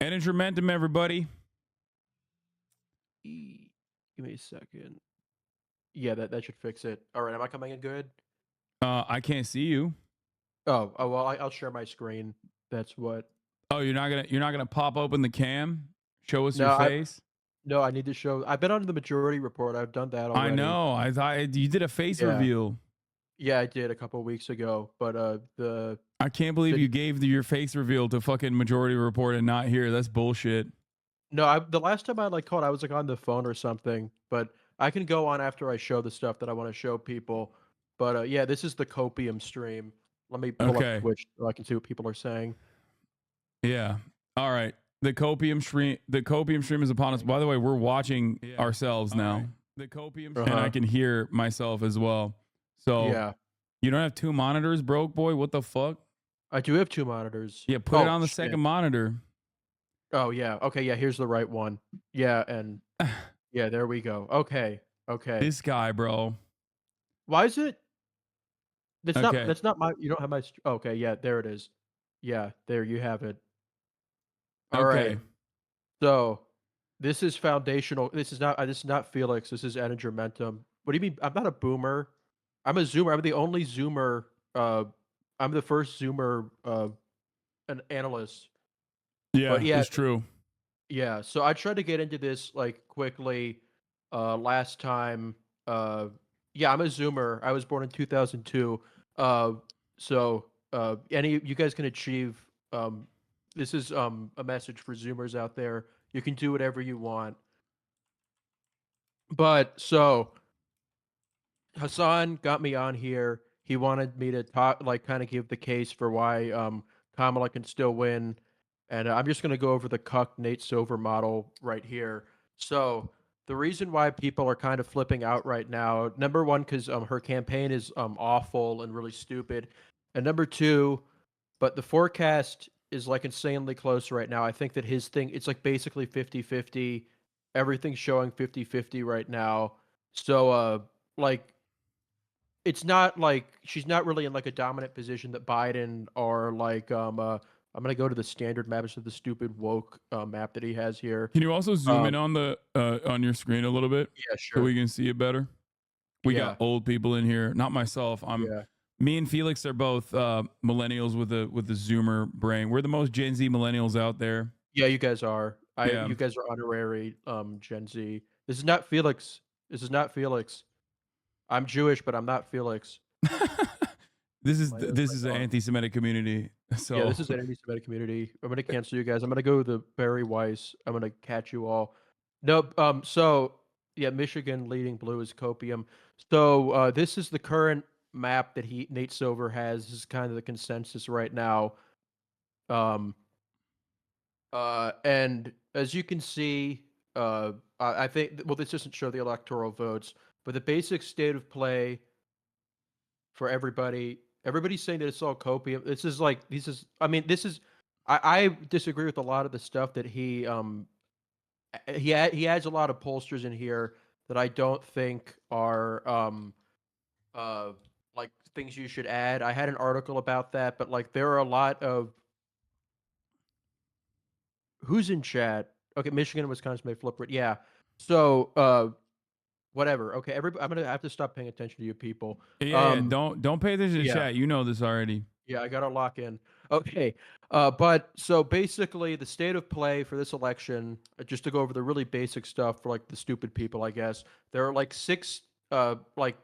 Manage your momentum, everybody. Give me a second. Yeah, that should fix it. All right, am I coming in good? I can't see you. Oh well, I'll share my screen. That's what. Oh, you're not gonna pop open the cam, show us your No, I face. no, I need to show. I've been on the majority report. I've done that I already. know. I thought you did a face Yeah, reveal. yeah, I did a couple weeks ago. But I can't believe the you gave your face reveal to fucking majority report and not here. That's bullshit. no, the last time I like called, I was like on the phone or something. But I can go on after I show the stuff that I want to show people. But yeah, this is the copium stream. Let me pull up Okay. Twitch so I can see what people are saying. Yeah. All right. The copium stream is upon us. By the way, we're watching ourselves now. The copium Uh and I huh. can hear myself as well. So Yeah, you don't have two monitors, broke boy? What the fuck? I do have two monitors. Yeah, put it Oh on the shit. second monitor. Oh yeah. Okay. Yeah. Here's the right one. Yeah. And yeah, there we go. Okay. Okay. This guy, bro. Why is it? That's not. Okay. That's not my. You don't have my. Okay. Yeah. There it is. Yeah. There you have it. All right. Okay. So this is foundational. This is not. This is not Felix. This is Energimentum. What do you mean? I'm not a boomer. I'm a zoomer. I'm the only zoomer. I'm the first zoomer. An analyst. But Yeah, yeah. it's true. Yeah, so I tried to get into this like quickly last time. Yeah, I'm a Zoomer. I was born in 2002. Uh any you guys can achieve this is a message for Zoomers out there. You can do whatever you want. But so Hasan got me on here. He wanted me to talk, like, kind of give the case for why Kamala can still win, and I'm just going to go over the Cuck Nate Silver model right here. So the reason why people are kind of flipping out right now, number one, because her campaign is awful and really stupid, and number two, but the forecast is like insanely close right now. I think that his thing, it's like basically 50-50. Everything's showing 50-50 right now. So like it's not like she's not really in like a dominant position that Biden or like I'm gonna go to the standard map of the stupid woke map that he has here. Can you also zoom in Um on the on your screen a little bit yeah, so sure. we can see it better? We got Yeah. old people in here. Not myself. Yeah. Me and Felix are both millennials with the Zoomer brain. We're the most Gen Z millennials out there. Yeah, you guys are. Yeah. You guys are honorary Gen Z. This is not Felix. This is not Felix. I'm Jewish, but I'm not Felix. This My is an dog. anti-Semitic community. Yeah, So this is an anti-Semitic community. I'm gonna cancel you guys. I'm gonna go with the Barry Weiss. I'm gonna catch you all. Nope. So yeah, Michigan leading blue is copium. So this is the current map that Nate Silver has. This is kind of the consensus right now. Um, and as you can see, I think well, this doesn't show the electoral votes, but the basic state of play for everybody. Everybody's saying that it's all copium. This is like this is. I mean, this is. I disagree with a lot of the stuff that he adds a lot of pollsters in here that I don't think are uh like things you should add. I had an article about that, but like there are a lot of who's in chat. Okay, Michigan and Wisconsin may flip it. Yeah. So whatever. Okay, everybody, I'm gonna have to stop paying attention to you people. yeah. Don't pay attention to Yeah. chat. You know this already. Yeah, I gotta lock in. Okay, but so basically, the state of play for this election, just to go over the really basic stuff for like the stupid people, I guess there are like like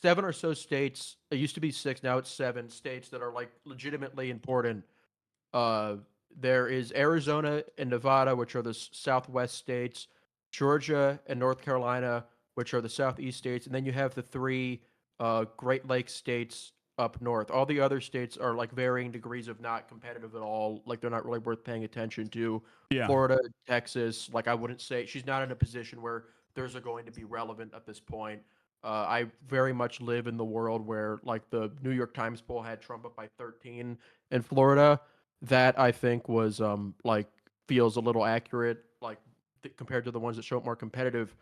seven or so states. It used to be six, now it's seven states that are like legitimately important. Uh, there is Arizona and Nevada, which are the southwest states, Georgia and North Carolina, which are the southeast states, and then you have the three Great Lakes states up north. All the other states are like varying degrees of not competitive at all. Like they're not really worth paying attention to. Yeah. Florida, Texas, like I wouldn't say she's not in a position where those are going to be relevant at this point. I very much live in the world where like the New York Times poll had Trump up by 13 in Florida. That I think was like feels a little accurate, like compared to the ones that show it more competitive.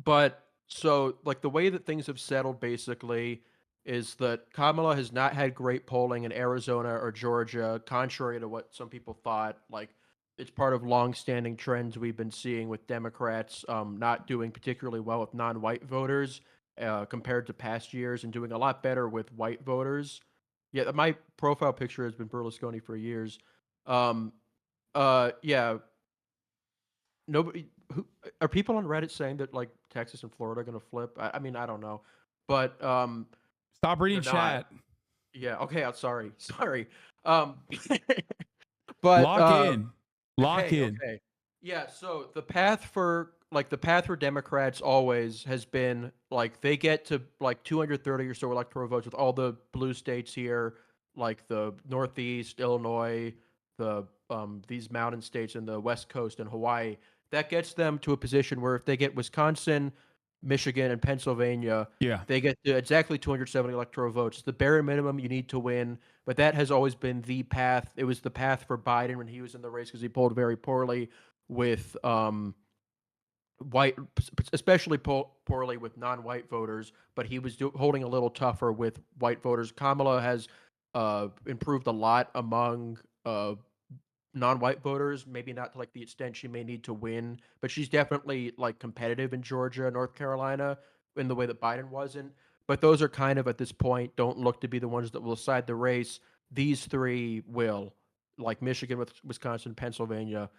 But so like the way that things have settled basically is that Kamala has not had great polling in Arizona or Georgia, contrary to what some people thought. Like, it's part of long-standing trends we've been seeing with Democrats not doing particularly well with non-white voters compared to past years, and doing a lot better with white voters. Yeah, my profile picture has been Berlusconi for years. Um, yeah, nobody who are people on Reddit saying that like Texas and Florida are gonna flip? I mean, I don't know, but Stop they're reading not. chat. Yeah. Okay. I'm sorry. Sorry. Um, but Lock in. Lock okay. in. Okay. Yeah. So the path for Democrats always has been like they get to like 230 or so electoral votes with all the blue states here, like the Northeast, Illinois, these mountain states and the West Coast and Hawaii. That gets them to a position where if they get Wisconsin, Michigan, and Pennsylvania, Yeah. they get to exactly 270 electoral votes. It's the bare minimum you need to win, but that has always been the path. It was the path for Biden when he was in the race because he polled very poorly with white, especially poorly with non-white voters, but he was holding a little tougher with white voters. Kamala has improved a lot among non-white voters, maybe not to like the extent she may need to win, but she's definitely like competitive in Georgia, North Carolina, in the way that Biden wasn't. But those are kind of at this point don't look to be the ones that will decide the race. These three will, like Michigan, with Wisconsin, Pennsylvania,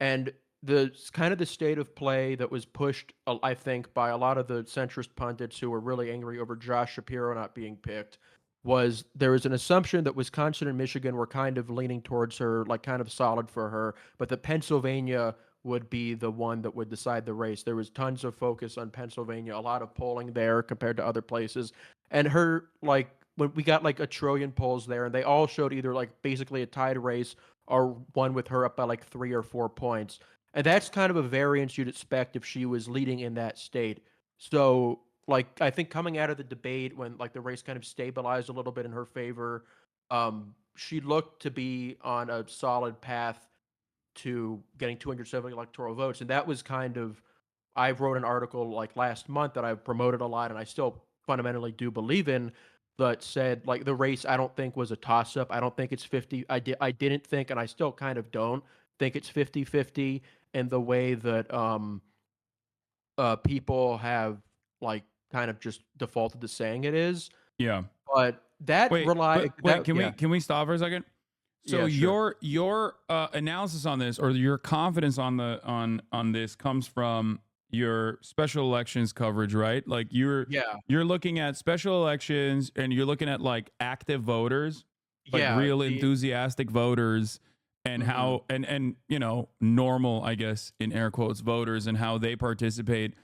and the kind of the state of play that was pushed, I think, by a lot of the centrist pundits who were really angry over Josh Shapiro not being picked, was there was an assumption that Wisconsin and Michigan were kind of leaning towards her, like kind of solid for her, but that Pennsylvania would be the one that would decide the race. There was tons of focus on Pennsylvania, a lot of polling there compared to other places. And her, like, when we got like a trillion polls there, and they all showed either like basically a tied race or one with her up by like 3 or 4 points. And that's kind of a variance you'd expect if she was leading in that state. So, like, I think coming out of the debate when like the race kind of stabilized a little bit in her favor, she looked to be on a solid path to getting 270 electoral votes. And that was kind of, I wrote an article like last month that I promoted a lot and I still fundamentally do believe in, that said like the race I don't think was a toss up. I don't think it's 50. I didn't think, and I still kind of don't think it's 50-50 in the way that people have like kind of just defaulted to saying it is. Yeah. But that Wait, rely but wait, that can yeah, we stop for a second? So yeah, sure. your analysis on this, or your confidence on the on this, comes from your special elections coverage, right? Like Yeah. you're looking at special elections and you're looking at like active voters, like Yeah, real the enthusiastic voters, and mhm. how and you know, normal, I guess, in air quotes, voters, and how they participate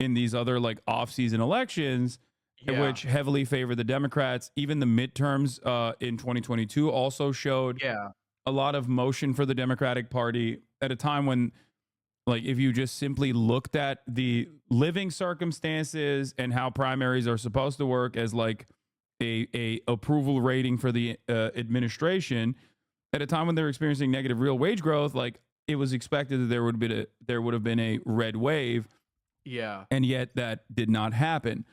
in these other like off-season elections, Yeah. which heavily favor the Democrats. Even the midterms in 2022 also showed Yeah. a lot of motion for the Democratic Party at a time when, like, if you just simply looked at the living circumstances and how primaries are supposed to work as like a approval rating for the administration, at a time when they're experiencing negative real wage growth, like it was expected that there would have been a red wave, Yeah. and yet that did not happen.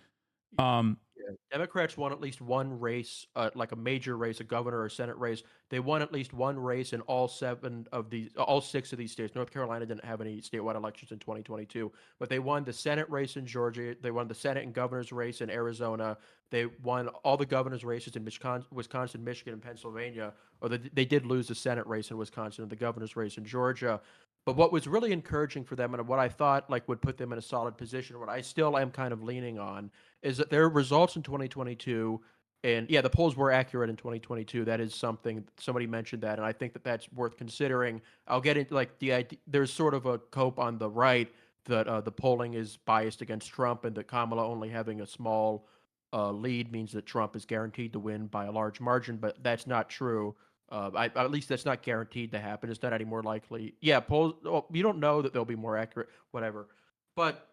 Um, Yeah, Democrats won at least one race, like a major race, a governor or senate race. They won at least one race in all six of these states. North Carolina didn't have any statewide elections in 2022, but they won the Senate race in Georgia. They won the Senate and governor's race in Arizona. They won all the governor's races in Wisconsin, Michigan, and Pennsylvania. Or they did lose the Senate race in Wisconsin and the governor's race in Georgia. But what was really encouraging for them, and what I thought like would put them in a solid position, what I still am kind of leaning on, is that their results in 2022, and yeah, the polls were accurate in 2022. That is something somebody mentioned that, and I think that that's worth considering. I'll get into like the idea. There's sort of a cope on the right that the polling is biased against Trump, and that Kamala only having a small lead means that Trump is guaranteed to win by a large margin, but that's not true. At least that's not guaranteed to happen. It's not any more likely. Yeah, polls. Well, you don't know that they'll be more accurate, whatever. But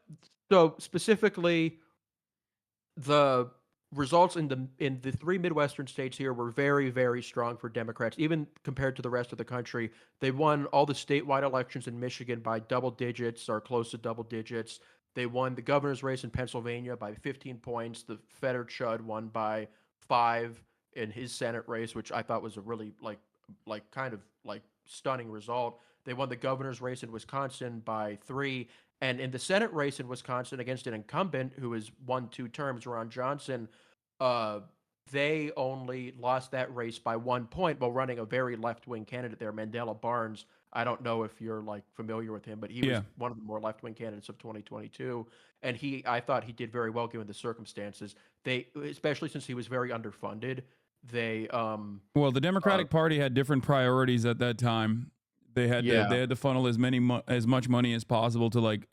so specifically, the results in the three Midwestern states here were very, very strong for Democrats, even compared to the rest of the country. They won all the statewide elections in Michigan by double digits or close to double digits. They won the governor's race in Pennsylvania by 15 points. The Feder Chud won by 5 in his Senate race, which I thought was a really kind of like stunning result. They won the governor's race in Wisconsin by 3, and in the Senate race in Wisconsin against an incumbent who has won 2 terms, Ron Johnson, uh, they only lost that race by 1 point while running a very left-wing candidate there, Mandela Barnes. I don't know if you're like familiar with him, but he was Yeah. one of the more left-wing candidates of 2022, and I thought he did very well given the circumstances. They, especially since he was very underfunded, they Well, the uh Democratic Party had different priorities at that time. yeah, They had to funnel as much money as possible to like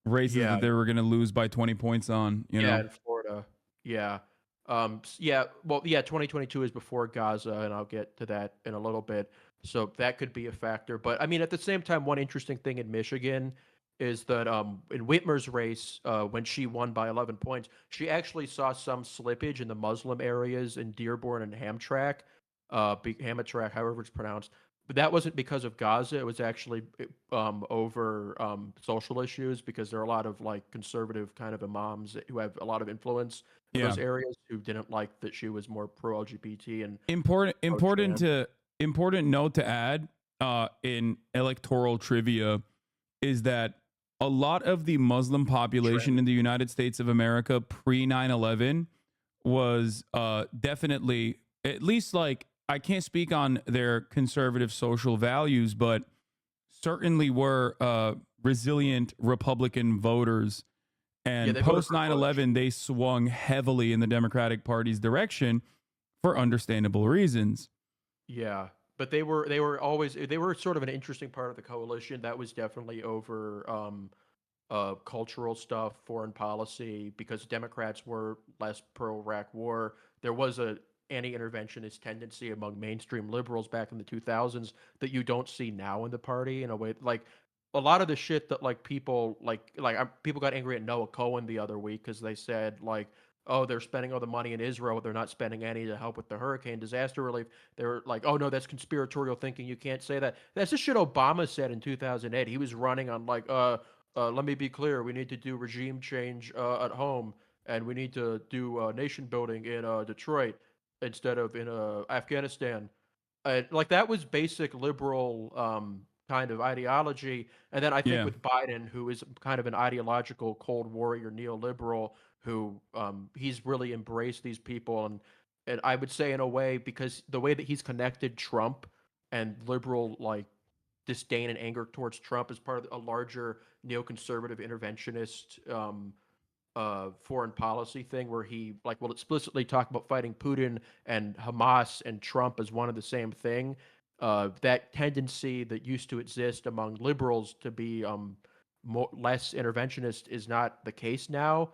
races yeah, that they were going to lose by 20 points on, you yeah, know. in Florida. Yeah. Yeah, well, yeah, 2022 is before Gaza, and I'll get to that in a little bit. So that could be a factor. But I mean, at the same time, one interesting thing in Michigan is that in Whitmer's race, when she won by 11 points, she actually saw some slippage in the Muslim areas in Dearborn and Hamtramck, Hamtramck, however it's pronounced. But that wasn't because of Gaza. It was actually over social issues because there are a lot of like conservative kind of imams who have a lot of influence in Yeah. those areas who didn't like that she was more pro LGBT and Important pro-trans. important note to add in electoral trivia is that a lot of the Muslim population in the United States of America pre 9/11 was definitely, at least, like, I can't speak on their conservative social values, but certainly were resilient Republican voters. Yeah, And they voted post for Bush. 9/11, they swung heavily in the Democratic Party's direction for understandable reasons. Yeah, but they were sort of an interesting part of the coalition. That was definitely over cultural stuff, foreign policy, because Democrats were less pro-Iraq war. There was a anti-interventionist tendency among mainstream liberals back in the 2000s that you don't see now in the party in a way. Like a lot of the shit that like people people got angry at Noah Cohen the other week because they said like, oh, they're spending all the money in Israel, they're not spending any to help with the hurricane disaster relief. They were like, oh no, that's conspiratorial thinking. You can't say that. That's the shit Obama said in 2008. He was running on like, let me be clear. We need to do regime change at home, and we need to do nation building in Detroit instead of in Afghanistan. Like that was basic liberal kind of ideology. And then I think Yeah. with Biden, who is kind of an ideological Cold Warrior neoliberal, who he's really embraced these people, and I would say in a way because the way that he's connected Trump and liberal like disdain and anger towards Trump as part of a larger neoconservative interventionist foreign policy thing where he like will explicitly talk about fighting Putin and Hamas and Trump as one of the same thing. That tendency that used to exist among liberals to be less interventionist is not the case now.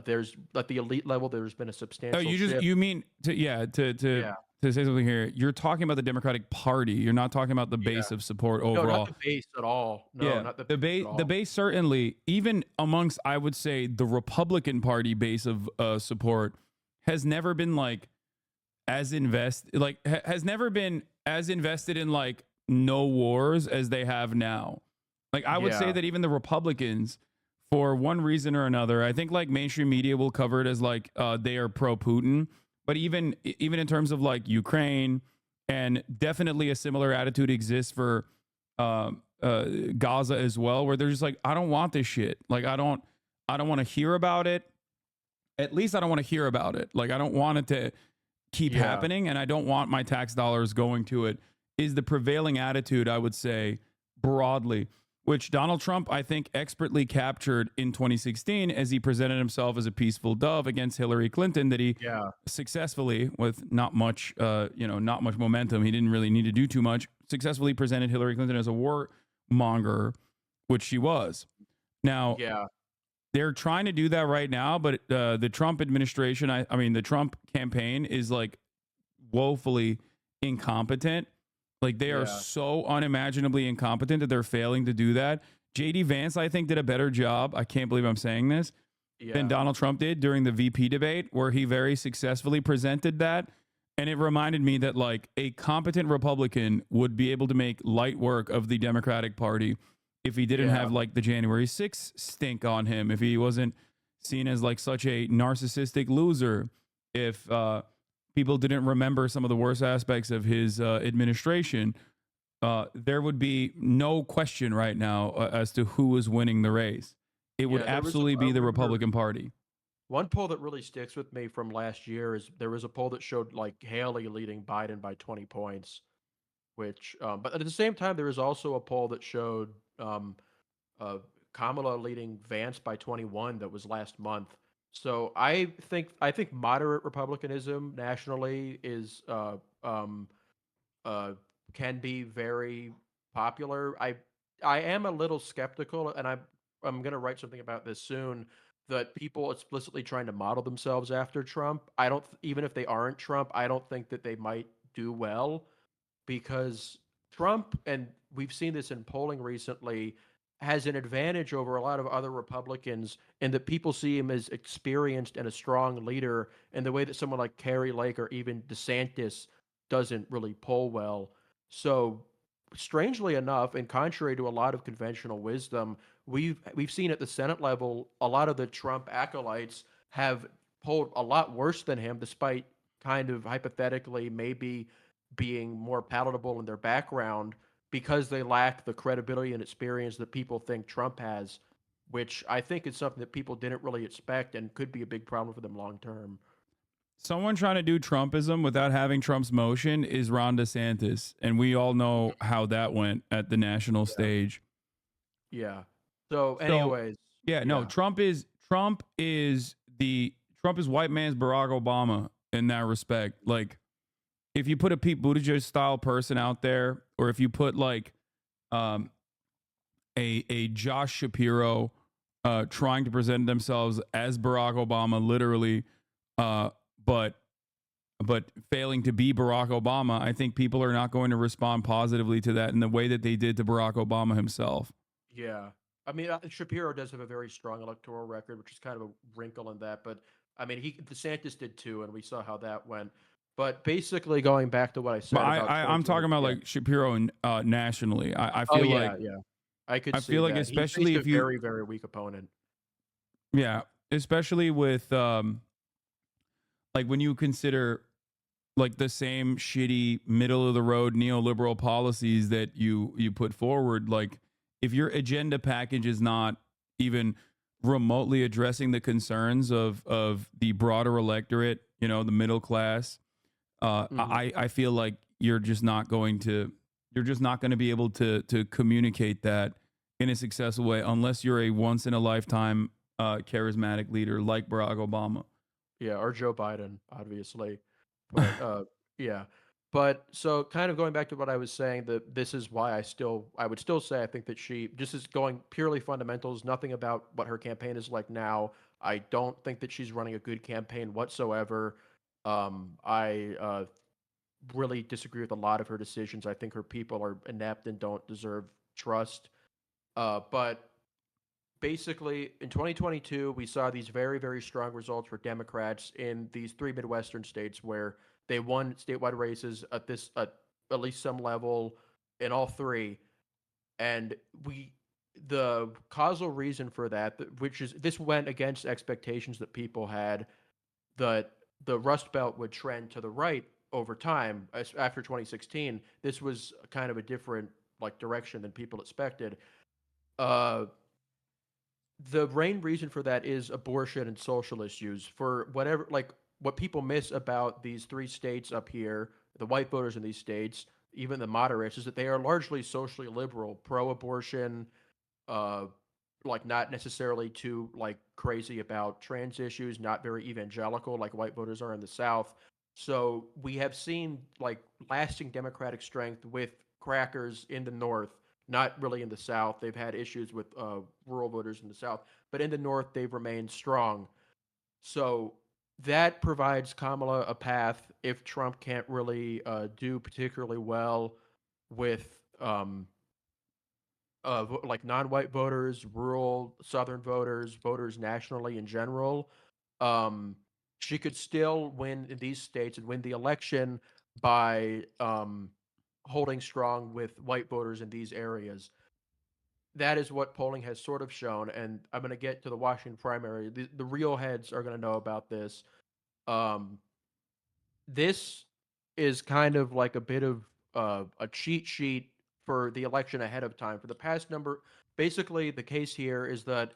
There's at the elite level, there's been a Oh, substantial shift. you mean to, yeah, Yeah, to say something here. You're talking about the Democratic Party. You're not talking about the yeah. base of support No, not overall. the base at all. No, Yeah, not the base at the all. base, certainly, even amongst, I would say, the Republican Party base of support, has never been like has never been as invested in like no wars as they have now. Like, I would say Yeah, that even the Republicans, for one reason or another, I think like mainstream media will cover it as like they are pro Putin, but even in terms of like Ukraine, and definitely a similar attitude exists for Gaza as well, where they're just like, I don't want this shit. Like, I don't want to hear about it. At least I don't want to hear about it. Like, I don't want it to keep yeah, happening, and I don't want my tax dollars going to it, is the prevailing attitude, I would say, broadly, which Donald Trump, I think, expertly captured in 2016 as he presented himself as a peaceful dove against Hillary Clinton, that he yeah, successfully, with not much, not much momentum, he didn't really need to do too much, successfully presented Hillary Clinton as a warmonger, which she was. Now, yeah, they're trying to do that right now, but the Trump administration, I mean, the Trump campaign is like woefully incompetent. Like, they are yeah, so unimaginably incompetent that they're failing to do that. JD Vance, I think, did a better job. I can't believe I'm saying this, than yeah. Donald Trump did during the VP debate, where he very successfully presented that. And it reminded me that like a competent Republican would be able to make light work of the Democratic Party if he didn't Yeah. have like the January 6th stink on him, if he wasn't seen as like such a narcissistic loser, if people didn't remember some of the worst aspects of his administration, there would be no question right now as to who was winning the race. It would Yeah, there was absolutely I be the remember Republican Party. one poll that really sticks with me from last year is there was a poll that showed, like, Haley leading Biden by 20 points, which, but at the same time, there was also a poll that showed, uh, Kamala leading Vance by 21 that was last month. So I think moderate republicanism nationally is, uh, can be very popular. I am a little skeptical, and I'm gonna write something about this soon. That people explicitly trying to model themselves after Trump. I don't even if they aren't Trump, I don't think that they might do well because Trump, and we've seen this in polling recently, has an advantage over a lot of other Republicans in that people see him as experienced and a strong leader in the way that someone like Kerry Lake or even DeSantis doesn't really poll well. So, strangely enough, and contrary to a lot of conventional wisdom, we've seen at the Senate level a lot of the Trump acolytes have polled a lot worse than him, despite kind of hypothetically maybe being more palatable in their background because they lack the credibility and experience that people think Trump has, which I think is something that people didn't really expect and could be a big problem for them long term. Someone trying to do Trumpism without having Trump's motion is Ron DeSantis, and we all know how that went at the national Yeah. stage. Yeah. So, So, anyways, yeah, no, yeah. Trump is white man's Barack Obama in that respect. Like, if you put a Pete Buttigieg style person out there, or if you put like um, a Josh Shapiro trying to present themselves as Barack Obama, literally, uh, but failing to be Barack Obama, I think people are not going to respond positively to that in the way that they did to Barack Obama himself. Yeah. I mean, Shapiro does have a very strong electoral record, which is kind of a wrinkle in that. But I mean, DeSantis did too, and we saw how that went. But basically, going back to what I But said about I'm talking 2020, about yeah. like Shapiro nationally. Oh yeah, yeah. I could I see feel like that. He faced especially a if you very, very weak opponent. yeah, especially with like when you consider like the same shitty middle of the road neoliberal policies that you put forward, like if your agenda package is not even remotely addressing the concerns of the broader electorate, the middle class, Mhm. I feel like you're just not going to be able to communicate that in a successful way unless you're a once in a lifetime charismatic leader like Barack Obama. Yeah, or Joe Biden, obviously. But, yeah. But so kind of going back to what I was saying, that this is why I would still say I think that she just is going purely fundamentals, nothing about what her campaign is like now. I don't think that she's running a good campaign whatsoever. I really disagree with a lot of her decisions. I think her people are inept and don't deserve trust. But basically, in 2022, we saw these very, very strong results for Democrats in these three Midwestern states where they won statewide races at least some level in all three. And the causal reason for that, which is this went against expectations that people had, that the Rust Belt would trend to the right over time after 2016. This was kind of a different like direction than people expected. Uh, the main reason for that is abortion and social issues. For whatever, like what people miss about these three states up here, the white voters in these states, even the moderates, is that they are largely socially liberal, pro-abortion, uh, like not necessarily too like crazy about trans issues, not very evangelical like white voters are in the South. So we have seen like lasting Democratic strength with crackers in the North, not really in the South. They've had issues with rural voters in the South, but in the North they've remained strong. So that provides Kamala a path if Trump can't really do particularly well with like non-white voters, rural Southern voters, voters nationally in general. Um, she could still win in these states and win the election by holding strong with white voters in these areas. that is what polling has sort of shown. And I'm going to get to the Washington primary. The real heads are going to know about this. Um, this is kind of like a bit of a cheat sheet for the election ahead of time. For the past number, basically, the case here is that,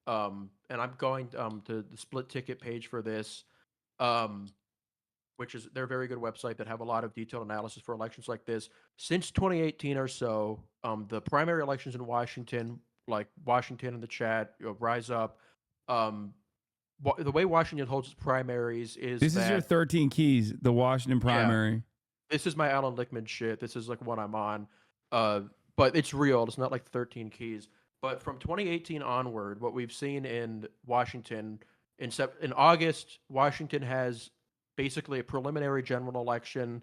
and I'm going to the split ticket page for this, um, which is they're a very good website that have a lot of detailed analysis for elections like this. Since 2018 or so, the primary elections in Washington, like Washington in the chat, Rise Up, um, the way Washington holds its primaries is This is your that 13 keys, the Washington yeah, primary. this is my Alan Lichtman shit. This is like what I'm on. Uh, but it's real. It's not like 13 keys. But from 2018 onward, what we've seen in Washington in August, Washington has basically a preliminary general election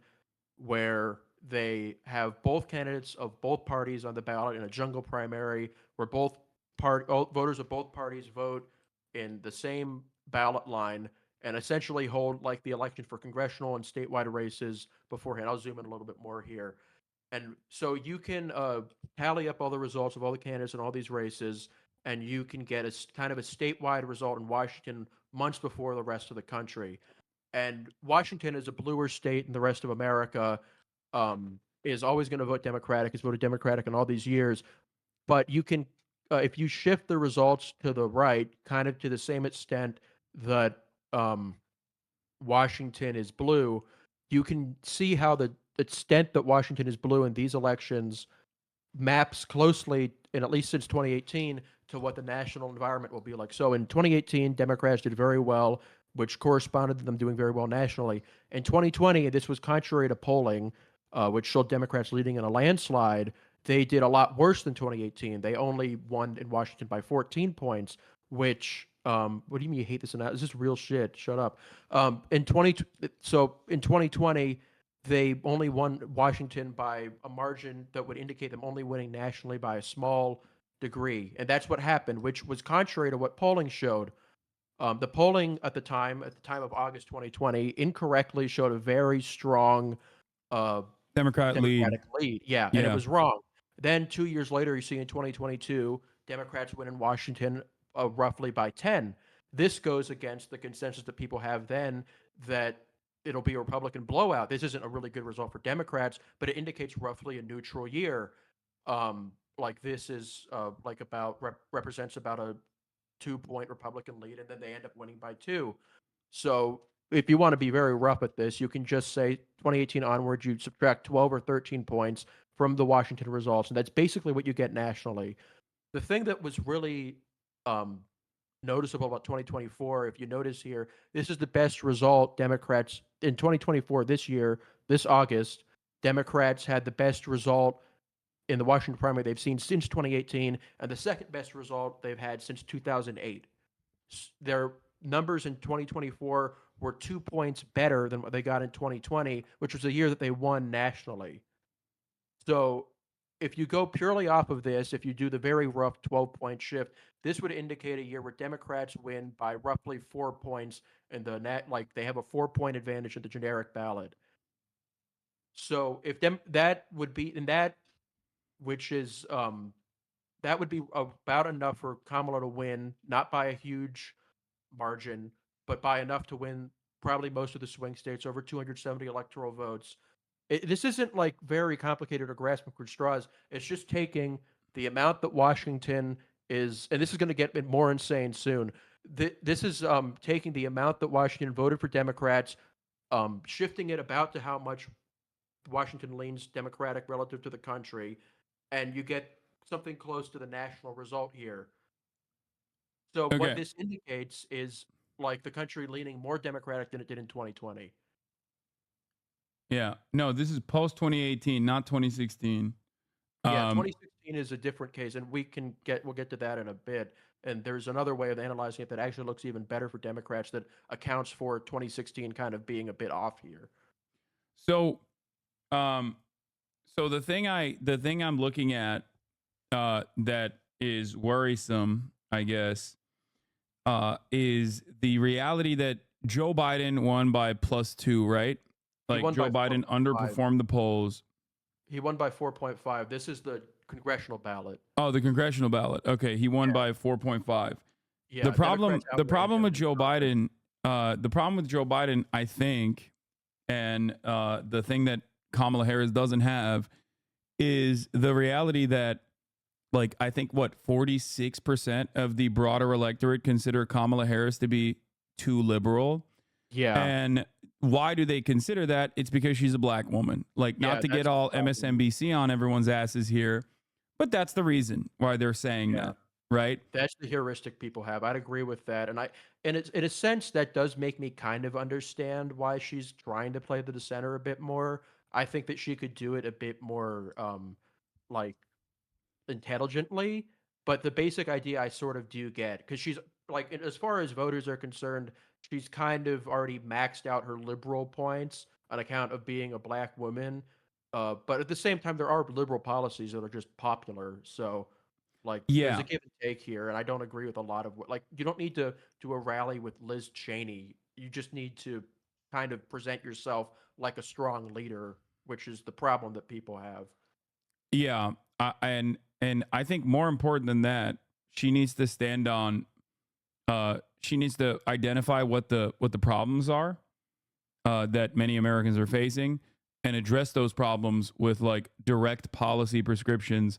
where they have both candidates of both parties on the ballot in a jungle primary where voters of both parties vote in the same ballot line and essentially hold like the election for congressional and statewide races beforehand. I'll zoom in a little bit more here. And so you can tally up all the results of all the candidates in all these races, and you can get kind of a statewide result in Washington months before the rest of the country. And Washington is a bluer state, and the rest of America is always going to vote Democratic, has voted Democratic in all these years. But you can, if you shift the results to the right, kind of to the same extent that Washington is blue, you can see how the extent that Washington is blue in these elections maps closely, and at least since 2018, to what the national environment will be like. So in 2018, Democrats did very well, which corresponded to them doing very well nationally. In 2020, this was contrary to polling, which showed Democrats leading in a landslide. They did a lot worse than 2018. They only won in Washington by 14 points, which what do you mean you hate this? This is real shit. Shut up. So in 2020, they only won Washington by a margin that would indicate them only winning nationally by a small degree. And that's what happened, which was contrary to what polling showed. The polling at the time of August 2020, incorrectly showed a very strong uh, Democrat lead. Democratic lead. Yeah, and it Yeah. was wrong. Then 2 years later, you see in 2022, Democrats win in Washington roughly by 10. This goes against the consensus that people have then that it'll be a Republican blowout. This isn't a really good result for Democrats, but it indicates roughly a neutral year. Like this is like represents about a 2 point Republican lead, and then they end up winning by two. So if you want to be very rough at this, you can just say 2018 onwards, you subtract 12 or 13 points from the Washington results, and that's basically what you get nationally. The thing that was really um, noticeable about 2024, if you notice here, this is the best result Democrats in 2024 this year, this August. Democrats had the best result in the Washington primary they've seen since 2018, and the second best result they've had since 2008. Their numbers in 2024 were 2 points better than what they got in 2020, which was a year that they won nationally. So if you go purely off of this, if you do the very rough 12-point shift, this would indicate a year where Democrats win by roughly 4 points, and like they have a 4 point advantage in the generic ballot. So if that would be in that, which is that would be about enough for Kamala to win, not by a huge margin, but by enough to win probably most of the swing states, over 270 electoral votes. This isn't like very complicated or grasping for straws. It's just taking the amount that Washington is, and this is going to get more insane soon. This is taking the amount that Washington voted for Democrats, shifting it about to how much Washington leans Democratic relative to the country, and you get something close to the national result here. So what Okay. this indicates is like the country leaning more Democratic than it did in 2020. Yeah. No, this is post 2018, not 2016. Yeah, Um, 2016 is a different case, and we'll get to that in a bit. And there's another way of analyzing it that actually looks even better for Democrats that accounts for 2016 kind of being a bit off here. so, um, so the thing I'm looking at, that is worrisome, I guess, is the reality that Joe Biden won by +2, right? He Like won Joe by Biden 4.5. underperformed the polls. He won by 4.5. This is the congressional ballot. Oh, the congressional ballot. Okay, he won Yeah. by 4.5. Yeah. Democrats The outran problem him with in Joe primary. Biden, I think, and the thing that Kamala Harris doesn't have is the reality that, like, I think what 46% of the broader electorate consider Kamala Harris to be too liberal. Yeah. And why do they consider that? It's because she's a black woman. Like, not Yeah, to get that's the all problem. MSNBC on everyone's asses here, but that's the reason why they're saying Yeah. that, right? That's the heuristic people have. I'd agree with that, and it's in a sense that does make me kind of understand why she's trying to play the dissenter a bit more. I think that she could do it a bit more, like intelligently, but the basic idea I sort of do get because she's like, as far as voters are concerned, she's kind of already maxed out her liberal points on account of being a black woman. But at the same time, there are liberal policies that are just popular. So, like, there's a Yeah. give and take here, and I don't agree with a lot of what. Like, you don't need to do a rally with Liz Cheney. You just need to kind of present yourself like a strong leader, which is the problem that people have. Yeah. And I think more important than that, she needs to stand on she needs to identify what the problems are that many Americans are facing and address those problems with like direct policy prescriptions.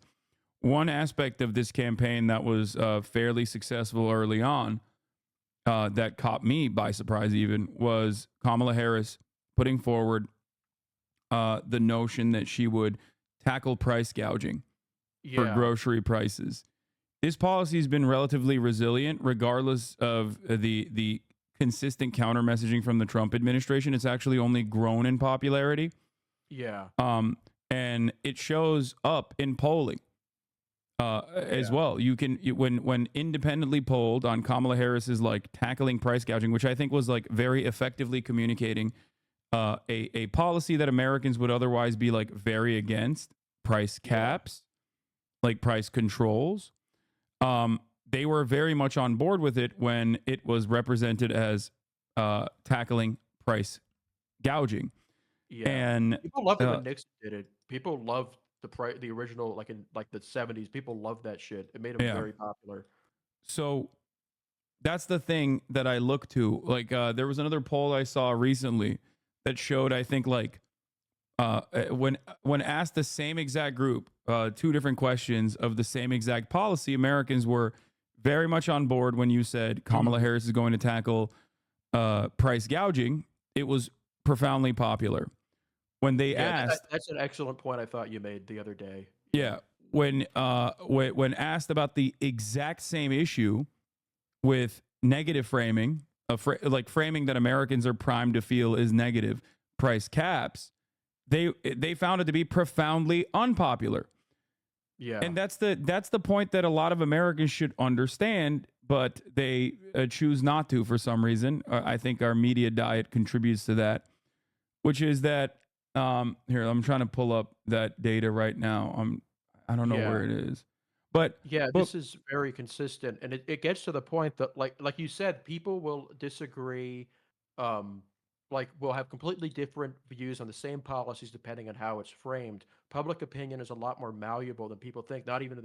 One aspect of this campaign that was fairly successful early on, that caught me by surprise, even, was Kamala Harris putting forward the notion that she would tackle price gouging for Yeah, grocery prices. This policy has been relatively resilient, regardless of the consistent counter messaging from the Trump administration. It's actually only grown in popularity, yeah, and it shows up in polling as yeah. well. When independently polled on Kamala Harris's like tackling price gouging, which I think was like very effectively communicating a policy that Americans would otherwise be like very against, price Yeah. caps, like price controls. They were very much on board with it when it was represented as tackling price gouging. Yeah. And People loved it uh, when Nixon did it. People loved the original, like, in, like, the '70s. People loved that shit. It made him yeah, very popular. so that's the thing that I look to. Like, there was another poll I saw recently that showed, I think, like when asked the same exact group, two different questions of the same exact policy, Americans were very much on board when you said Kamala Mhm. Harris is going to tackle price gouging. It was profoundly popular. When they Yeah, asked, that's an excellent point I thought you made the other day. Yeah. yeah, when asked about the exact same issue with negative framing, like framing that Americans are primed to feel is negative, price caps, they found it to be profoundly unpopular. Yeah. And that's the point that a lot of Americans should understand, but they choose not to for some reason. I think our media diet contributes to that, which is that here, I'm trying to pull up that data right now. I don't know Yeah. where it is, but Yeah, but this is very consistent, and it gets to the point that, like you said, people will disagree, um, like, will have completely different views on the same policies depending on how it's framed. Public opinion is a lot more malleable than people think, not even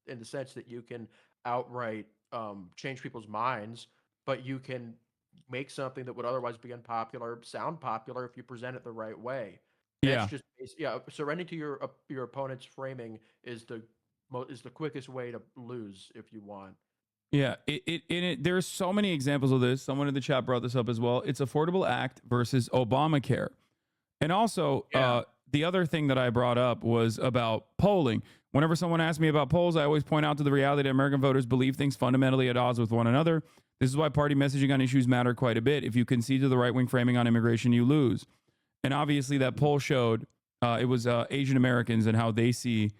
in the sense that you can outright, change people's minds, but you can make something that would otherwise be unpopular sound popular if you present it the right way. That's yeah, just yeah, surrendering to your opponent's framing is the quickest way to lose if you want. yeah. There's so many examples of this. Someone in the chat brought this up as well. It's Affordable Act versus Obamacare. And also, Yeah. the other thing that I brought up was about polling. Whenever someone asks me about polls, I always point out to the reality that American voters believe things fundamentally at odds with one another. This is why party messaging on issues matter quite a bit. If you concede to the right wing framing on immigration, you lose. And obviously, that Mhm. poll showed it was Asian Americans and how they see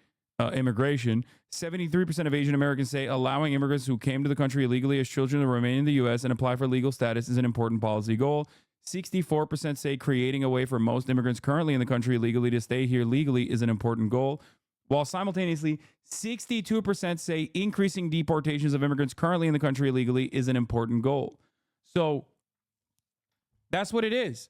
immigration. 73% of Asian Americans say allowing immigrants who came to the country illegally as children to remain in the U.S. and apply for legal status is an important policy goal. 64% say creating a way for most immigrants currently in the country illegally to stay here legally is an important goal. While simultaneously, 62% say increasing deportations of immigrants currently in the country illegally is an important goal. So that's what it is.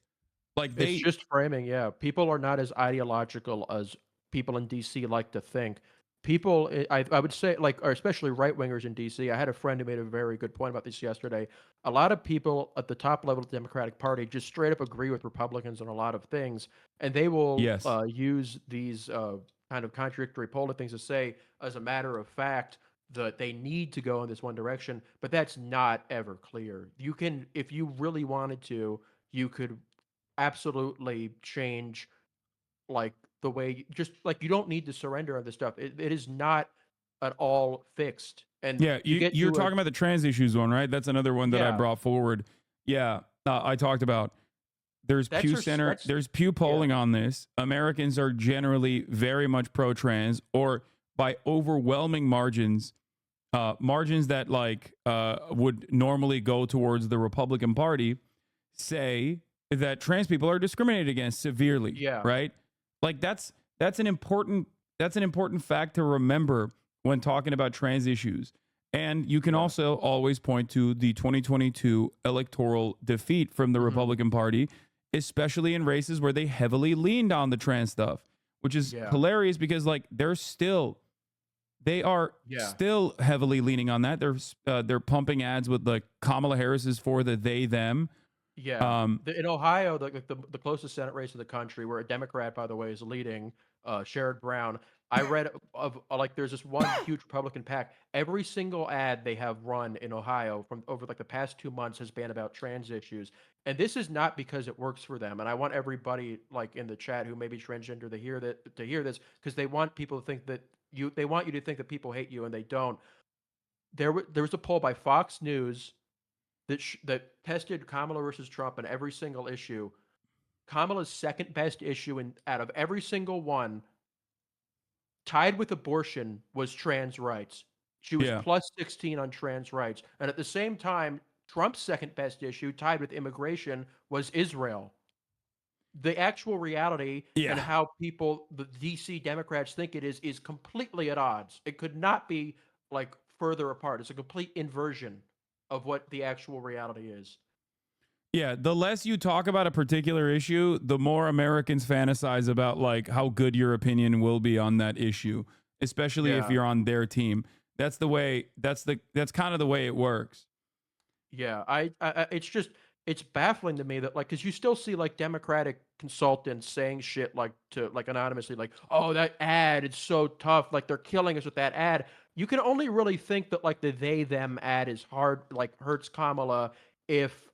Like It's they, just framing, yeah. People are not as ideological as people in DC like to think. People, I would say, like, or especially right wingers in DC. I had a friend who made a very good point about this yesterday. A lot of people at the top level of the Democratic Party just straight up agree with Republicans on a lot of things, and they will Yes. use these kind of contradictory polar things to say, as a matter of fact, that they need to go in this one direction. But that's not ever clear. You can, if you really wanted to, you could absolutely change like the way just like you don't need to surrender on this stuff. It is not at all fixed. And Yeah, to get you're to a talking about the trans issues one, right? That's another one that I yeah, brought forward. Yeah, I talked about. that's There's Pew yeah, polling on this. Americans are generally very much pro-trans, or by overwhelming margins, margins that would normally go towards the Republican Party, say that trans people are discriminated against severely, yeah, right? Like that's an important fact to remember when talking about trans issues. And you can yeah. also always point to the 2022 electoral defeat from the Mhm. Republican Party, especially in races where they heavily leaned on the trans stuff, which is Yeah. hilarious because like they are Yeah. still heavily leaning on that. They're pumping ads with like Kamala Harris is for the they them. Yeah. Um, In Ohio, the closest Senate race in the country, where a Democrat, by the way, is leading, Sherrod Brown. I read like there's this one huge Republican PAC. Every single ad they have run in Ohio from over like the past 2 months has been about trans issues, and this is not because it works for them. And I want everybody like in the chat who may be transgender to hear this because they want people to think that they want you to think that people hate you and they don't. There was a poll by Fox News that tested Kamala versus Trump in every single issue. Kamala's second best issue out of every single one, tied with abortion, was trans rights. She was yeah, plus 16 on trans rights. And at the same time, Trump's second best issue, tied with immigration, was Israel. The actual reality and yeah. how people, the DC Democrats think it is completely at odds. It could not be like further apart. It's a complete inversion of what the actual reality is. Yeah, the less you talk about a particular issue, the more Americans fantasize about like how good your opinion will be on that issue, especially if Yeah. you're on their team. That's kind of the way it works. Yeah, it's just it's baffling to me that like because you still see like Democratic consultants saying shit like to like anonymously like oh that ad it's so tough like they're killing us with that ad. You can only really think that like the they them ad is hard like hurts Kamala if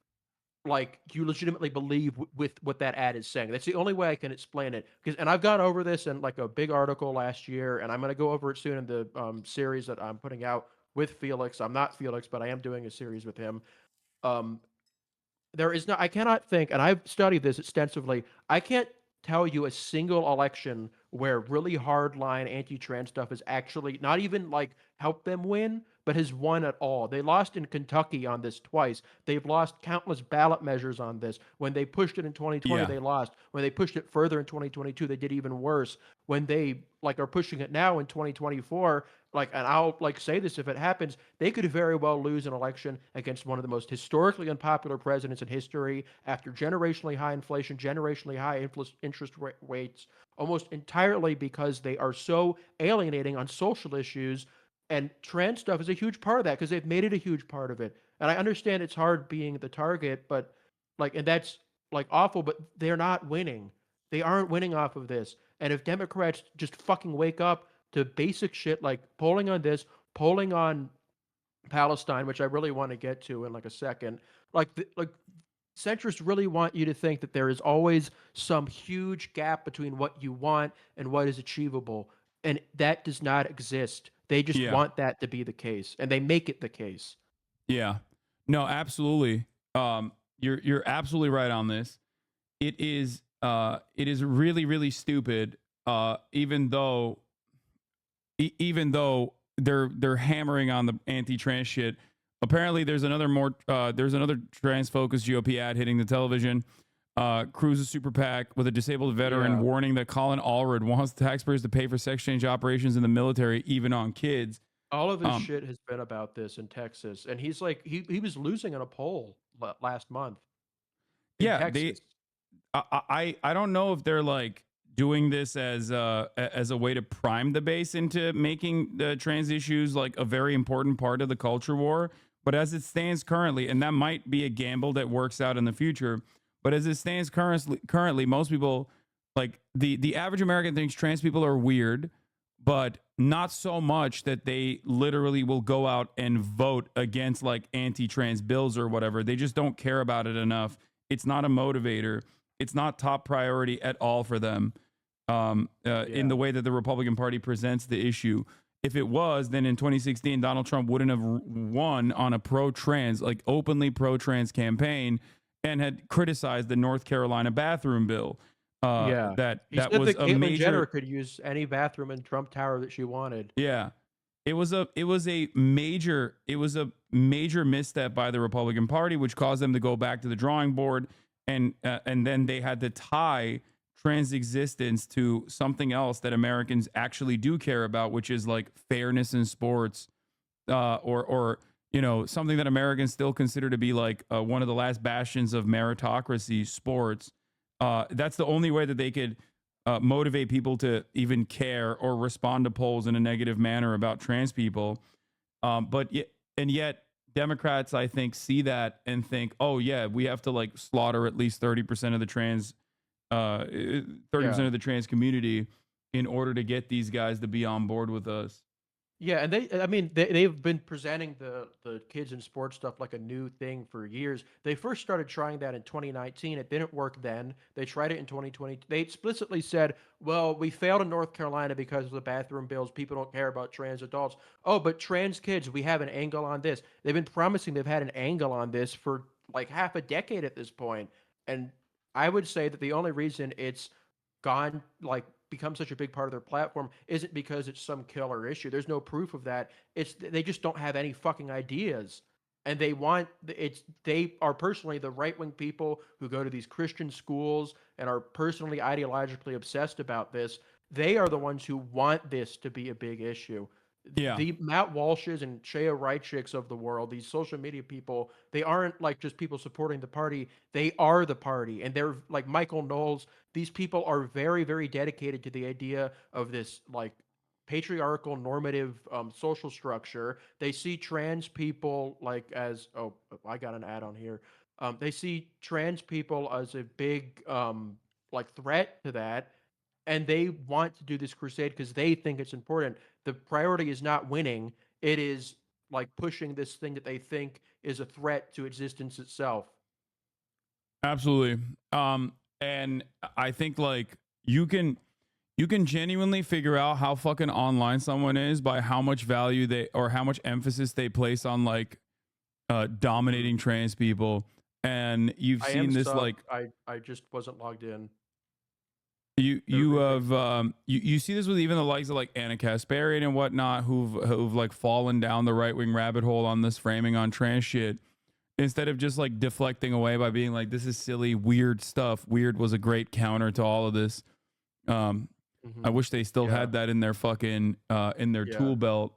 like you legitimately believe with what that ad is saying. That's the only way I can explain it. Because and I've gone over this in like a big article last year, and I'm going to go over it soon in the series that I'm putting out with Felix. I'm not Felix, but I am doing a series with him. Um, there is no I cannot think, and I've studied this extensively. I can't tell you a single election where really hardline anti-trans stuff has actually not even like helped them win, but has won at all. They lost in Kentucky on this twice. They've lost countless ballot measures on this. When they pushed it in 2020, Yeah. they lost. When they pushed it further in 2022, they did even worse. When they like are pushing it now in 2024, like and I'll like say this if it happens, they could very well lose an election against one of the most historically unpopular presidents in history after generationally high inflation, generationally high interest rates, almost entirely because they are so alienating on social issues. And trans stuff is a huge part of that because they've made it a huge part of it. And I understand it's hard being the target, but like, and that's like awful, but they're not winning. They aren't winning off of this. And if Democrats just fucking wake up to basic shit like polling on this, polling on Palestine, which I really want to get to in like a second, like centrists really want you to think that there is always some huge gap between what you want and what is achievable, and that does not exist. They just Yeah. want that to be the case, and they make it the case. Yeah. No, absolutely. You're absolutely right on this. It is really really stupid. Even though they're hammering on the anti-trans shit. Apparently, there's another trans-focused GOP ad hitting the television. Cruz a super PAC with a disabled veteran Yeah. warning that Colin Allred wants taxpayers to pay for sex change operations in the military, even on kids. All of his Um, shit has been about this in Texas, and he's like he was losing in a poll last month in yeah, Texas. I don't know if they're like doing this as a way to prime the base into making the trans issues like a very important part of the culture war. But as it stands currently, and that might be a gamble that works out in the future, but as it stands currently, most people, like the average American, thinks trans people are weird, but not so much that they literally will go out and vote against like anti-trans bills or whatever. They just don't care about it enough. It's not a motivator. It's not top priority at all for them, in the way that the Republican Party presents the issue. If it was, then in 2016, Donald Trump wouldn't have won on a pro-trans, like openly pro-trans campaign, and had criticized the North Carolina bathroom bill. That He said was that a Caitlyn Jenner major. could use any bathroom in Trump Tower that she wanted. Yeah, it was a major misstep by the Republican Party, which caused them to go back to the drawing board, and then they had to tie trans existence to something else that Americans actually do care about, which is like fairness in sports, or something that Americans still consider to be like one of the last bastions of meritocracy, sports. That's the only way that they could motivate people to even care or respond to polls in a negative manner about trans people. Yet Democrats, I think, see that and think, oh yeah, we have to like slaughter at least 30% of the trans 30% of the trans community in order to get these guys to be on board with us. Yeah, and they've been presenting the kids in sports stuff like a new thing for years. They first started trying that in 2019. It didn't work then. They tried it in 2020. They explicitly said, "Well, we failed in North Carolina because of the bathroom bills. People don't care about trans adults. Oh, but trans kids, we have an angle on this." They've been promising they've had an angle on this for like half a decade at this point. And I would say that the only reason it's gone like become such a big part of their platform isn't because it's some killer issue. There's no proof of that. It's they just don't have any fucking ideas. And they are personally the right-wing people who go to these Christian schools and are personally ideologically obsessed about this. They are the ones who want this to be a big issue. Yeah, The Matt Walshes and Shea Reichiks of the world, these social media people, they aren't like just people supporting the party. They are the party. And they're like Michael Knowles. These people are very, very dedicated to the idea of this like patriarchal normative social structure. They see trans people like as, oh, I got an ad on here. They see trans people as a big like threat to that, and they want to do this crusade because they think it's important. The priority is not winning, it is like pushing this thing that they think is a threat to existence itself. absolutely. And I think like you can genuinely figure out how fucking online someone is by how much value they or how much emphasis they place on like dominating trans people. And you've I am seen this sub. like I just wasn't logged in. you Everything. have you see this with even the likes of like Anna Kasparian and whatnot, who've like fallen down the right wing rabbit hole on this framing on trans shit, instead of just like deflecting away by being like, this is silly weird stuff. Weird was a great counter to all of this. I wish they still Yeah. had that in their fucking in their Yeah. tool belt.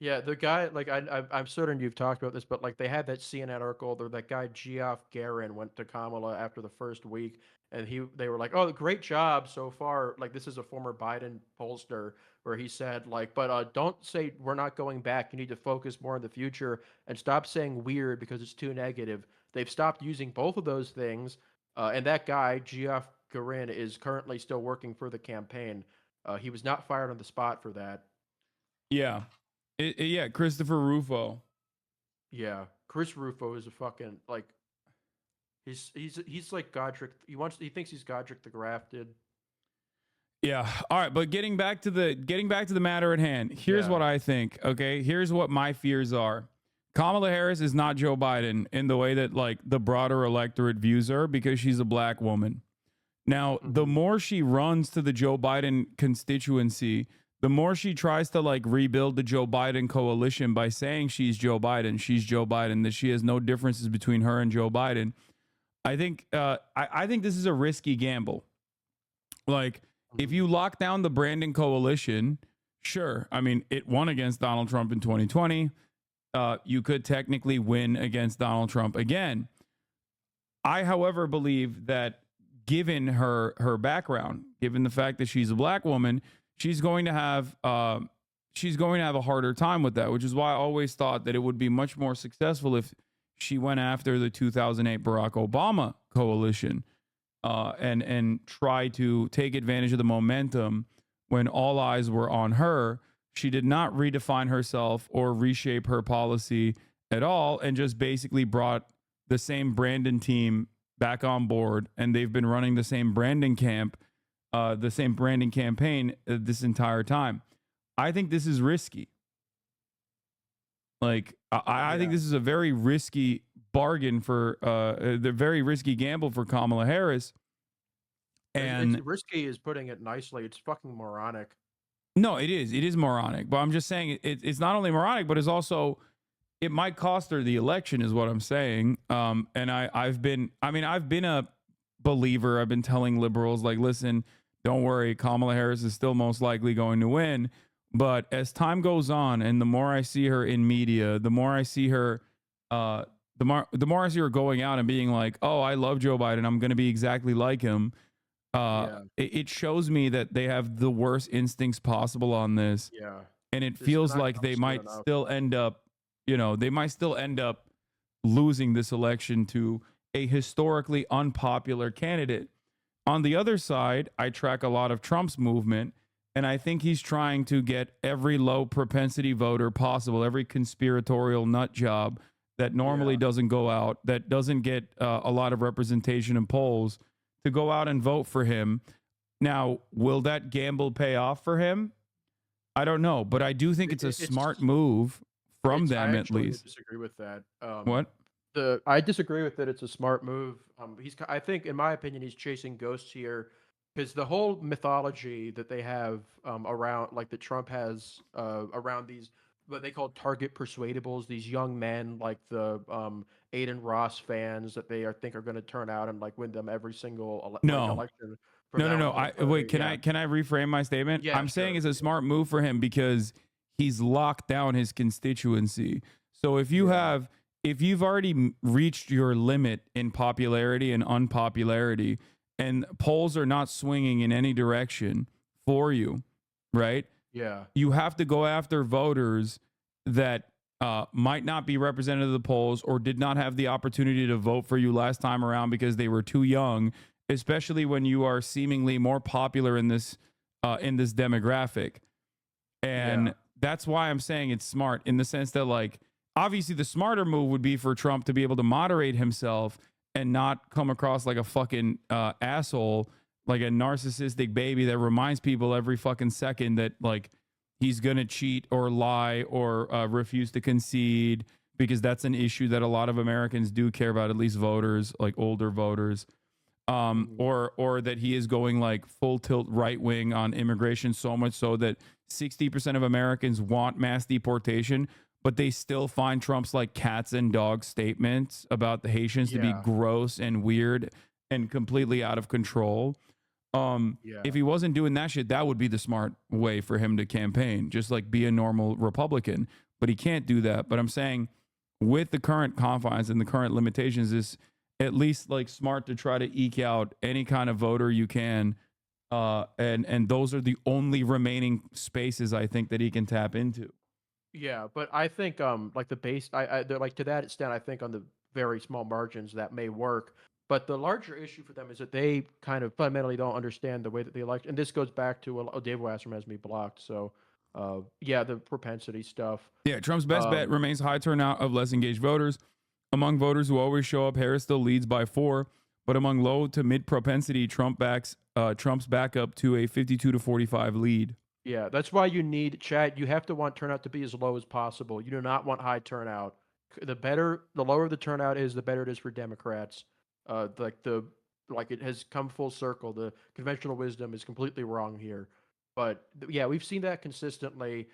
Yeah, the guy, like I'm certain you've talked about this, but like they had that CNN article where that guy Geoff Garin went to Kamala after the first week, and they were like, "Oh, great job so far." Like this is a former Biden pollster where he said like, "But don't say we're not going back. You need to focus more on the future and stop saying weird because it's too negative." They've stopped using both of those things, and that guy Geoff Garin is currently still working for the campaign. He was not fired on the spot for that. Yeah, yeah, Christopher Rufo. Yeah, Chris Rufo is a fucking like he's like Godric. He thinks he's Godric the Grafted. Yeah. All right, but getting back to the matter at hand. Here's Yeah. what I think. Okay, here's what my fears are. Kamala Harris is not Joe Biden in the way that like the broader electorate views her, because she's a black woman. Now, the more she runs to the Joe Biden constituency, the more she tries to like rebuild the Joe Biden coalition by saying she's Joe Biden, that she has no differences between her and Joe Biden. I think I think this is a risky gamble. Like, if you lock down the Brandon coalition, sure. I mean, it won against Donald Trump in 2020. You could technically win against Donald Trump again. I, however, believe that given her background, given the fact that she's a black woman, she's going to have a harder time with that, which is why I always thought that it would be much more successful if she went after the 2008 Barack Obama coalition, and try to take advantage of the momentum when all eyes were on her. She did not redefine herself or reshape her policy at all, and just basically brought the same Brandon team back on board, and they've been running the same the same branding campaign this entire time. I think this is risky. Like I think Yeah. this is a very risky bargain for the very risky gamble for Kamala Harris. It's And risky is putting it nicely. It's fucking moronic. no, it is. It is moronic. But I'm just saying it's not only moronic, but it's also, it might cost her the election, is what I'm saying. And I've been a believer. I've been telling liberals, like, listen, don't worry, Kamala Harris is still most likely going to win. But as time goes on, and the more I see her in media, the more I see her, the more I see her going out and being like, "Oh, I love Joe Biden. I'm going to be exactly like him." Yeah. It shows me that they have the worst instincts possible on this, Yeah. and it This is feels not like going they soon might enough. still end up, they might still end up losing this election to a historically unpopular candidate. On the other side, I track a lot of Trump's movement, and I think he's trying to get every low propensity voter possible, every conspiratorial nut job that normally Yeah. doesn't go out, that doesn't get a lot of representation in polls, to go out and vote for him. Now, will that gamble pay off for him? I don't know, but I do think It, it's a it, smart it's move from I them, at actually least. disagree with that. What? I disagree with that. It's a smart move. I think, in my opinion, he's chasing ghosts here, because the whole mythology that they have around, like that Trump has around these what they call target persuadables, these young men like the Aiden Ross fans that they think are going to turn out and like win them every single No, election from no, no, now no. until I wait. Can yeah, I reframe my statement? yeah, I'm saying sure, it's a smart move for him because he's locked down his constituency. So yeah, if you've already reached your limit in popularity and unpopularity, and polls are not swinging in any direction for you, right? yeah, You have to go after voters that might not be represented at the polls, or did not have the opportunity to vote for you last time around because they were too young, especially when you are seemingly more popular in this demographic. yeah, And that's why I'm saying it's smart, in the sense that, like, obviously the smarter move would be for Trump to be able to moderate himself and not come across like a fucking asshole, like a narcissistic baby that reminds people every fucking second that, like, he's gonna cheat or lie or refuse to concede, because that's an issue that a lot of Americans do care about, at least voters, like older voters. mhm, Or that he is going like full tilt right wing on immigration, so much so that 60% of Americans want mass deportation, but they still find Trump's like cats and dogs statements about the Haitians to be yeah, gross and weird and completely out of control. yeah. If he wasn't doing that shit, that would be the smart way for him to campaign, just like be a normal Republican. But he can't do that. But I'm saying, with the current confines and the current limitations, is at least like smart to try to eke out any kind of voter you can. And those are the only remaining spaces I think that he can tap into. Yeah, but I think like the base like to that extent I think on the very small margins that may work. But the larger issue for them is that they kind of fundamentally don't understand the way that they elect, and this goes back to Dave Wasserman has me blocked. So yeah, the propensity stuff. Yeah, Trump's best bet Um remains high turnout of less engaged voters. Among voters who always show up, Harris still leads by 4, but among low to mid propensity, Trump's back up to a 52 to 45 lead. yeah, that's why you need Chad. You have to want turnout to be as low as possible. You do not want high turnout. The lower the turnout is, the better it is for Democrats. Like it has come full circle. The conventional wisdom is completely wrong here. But yeah, we've seen that consistently.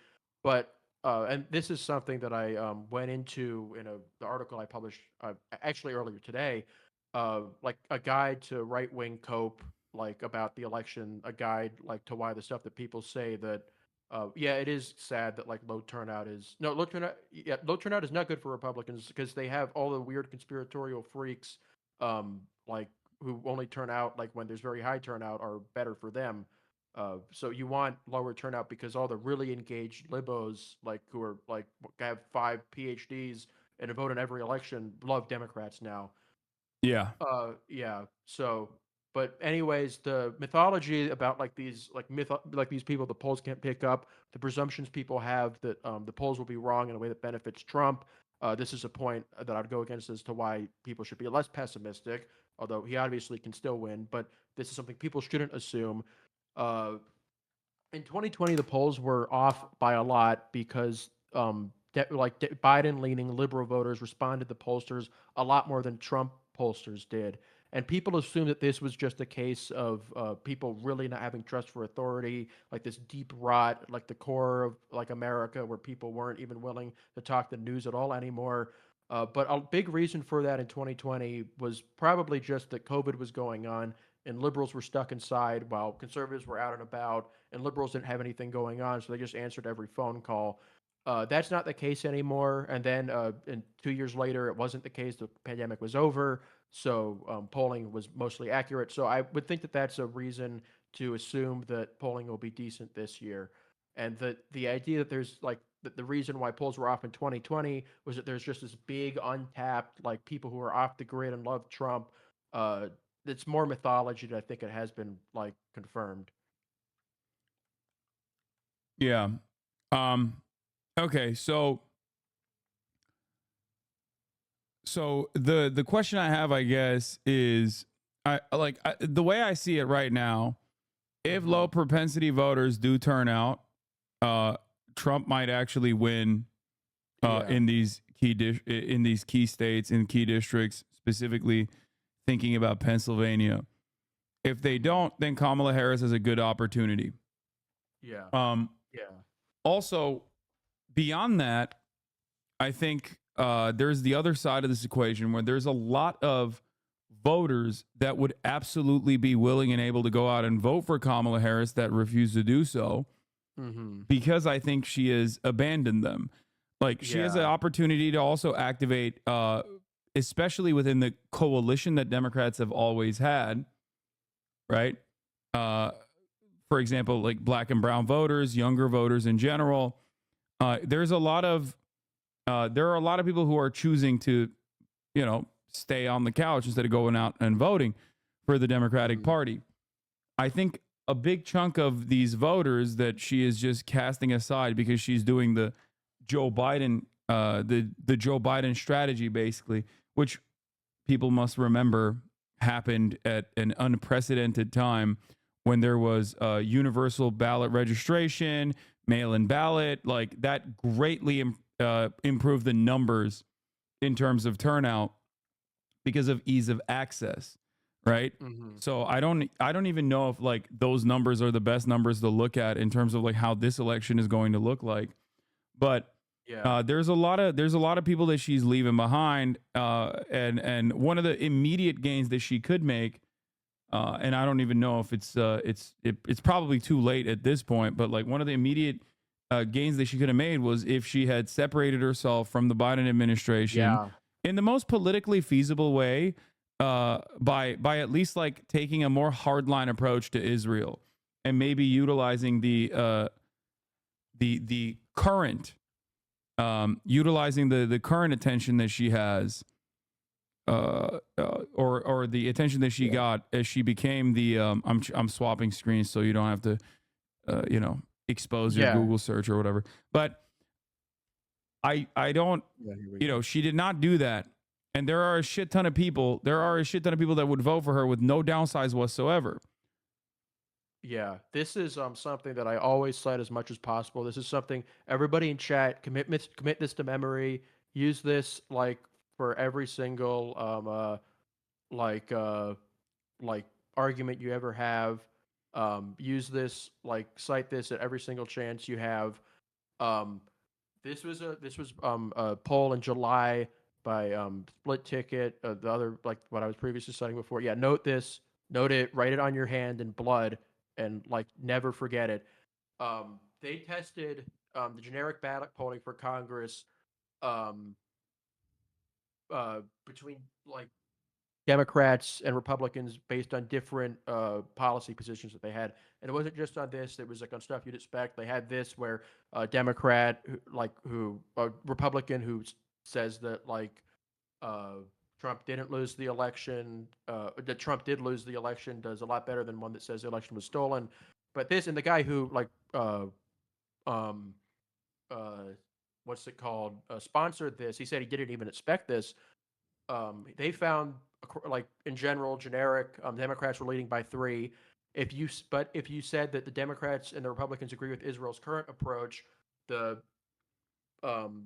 But and this is something that I went into in the article I published actually earlier today. Like a guide to right wing cope, like about the election, a guide like to why the stuff that people say that yeah, it is sad that like low turnout is not good for Republicans because they have all the weird conspiratorial freaks like who only turn out like when there's very high turnout are better for them. So you want lower turnout because all the really engaged libos, like who are like have 5 PhDs and vote in every election, love Democrats now. Yeah. Yeah. So, but anyways, the mythology about like these like these people the polls can't pick up, the presumptions people have that the polls will be wrong in a way that benefits Trump. This is a point that I'd go against as to why people should be less pessimistic, although he obviously can still win. But this is something people shouldn't assume. Uh, in 2020, the polls were off by a lot because Biden leaning liberal voters responded to pollsters a lot more than Trump pollsters did. And people assume that this was just a case of people really not having trust for authority, like this deep rot, like the core of like America, where people weren't even willing to talk the news at all anymore. But a big reason for that in 2020 was probably just that COVID was going on and liberals were stuck inside while conservatives were out and about, and liberals didn't have anything going on, so they just answered every phone call. That's not the case anymore. And then, and 2 years later, it wasn't the case. The pandemic was over, so polling was mostly accurate. So I would think that that's a reason to assume that polling will be decent this year, and that the idea that there's like the reason why polls were off in 2020 was that there's just this big untapped like people who are off the grid and love Trump. Uh, it's more mythology than I think it has been like confirmed. Yeah. Um, okay. So the question I have, I guess, is the way I see it right now. If Mm-hmm. low propensity voters do turn out, uh, Trump might actually win Yeah. in these key states in key districts, specifically thinking about Pennsylvania. If they Mm-hmm. don't, then Kamala Harris has a good opportunity. Yeah. Um, Yeah. Also, beyond that, I think there's the other side of this equation where there's a lot of voters that would absolutely be willing and able to go out and vote for Kamala Harris that refuse to do so Mm-hmm. because I think she has abandoned them. Like she has an Yeah. opportunity to also activate, especially within the coalition that Democrats have always had, right? Uh, for example, like black and brown voters, younger voters in general. There's a lot of there are a lot of people who are choosing to, stay on the couch instead of going out and voting for the Democratic Mm-hmm. Party. I think a big chunk of these voters that she is just casting aside because she's doing the Joe Biden, the Joe Biden strategy, basically, which people must remember happened at an unprecedented time when there was universal ballot registration, mail-in ballot, like that greatly improved the numbers in terms of turnout because of ease of access, right? Mm-hmm. So I don't even know if like those numbers are the best numbers to look at in terms of like how this election is going to look like. But Yeah. there's a lot of people that she's leaving behind, and one of the immediate gains that she could make, and I don't even know if it's probably too late at this point, but like one of the immediate gains that she could have made was if she had separated herself from the Biden administration Yeah. in the most politically feasible way, by at least like taking a more hardline approach to Israel and maybe utilizing the current utilizing the current attention that she has, or the attention that she got as she became the I'm swapping screens so you don't have to expose your Yeah. Google search or whatever. But I don't, Yeah. Here we go. she did not do that. And there are a shit ton of people. There are a shit ton of people that would vote for her with no downsides whatsoever. Yeah, this is something that I always cite as much as possible. This is something everybody in chat commit this to memory. Use this like for every single like uh like argument you ever have. Use this like cite this at every single chance you have. Um, this was a poll in July by Split Ticket. The other like what I was previously citing before. Yeah, note this, note it, write it on your hand in blood, and like never forget it. They tested the generic ballot polling for Congress um, between like Democrats and Republicans based on different policy positions that they had. And it wasn't just on this; it was like on stuff you'd expect. They had this where a Democrat, a Republican who says that uh, Trump didn't lose the election, that Trump did lose the election, does a lot better than one that says the election was stolen. But this and the guy who um, uh, what's it called, sponsored this, he said he didn't even expect this. They found like in general, generic Democrats were leading by 3. If you said that the Democrats and the Republicans agree with Israel's current approach, the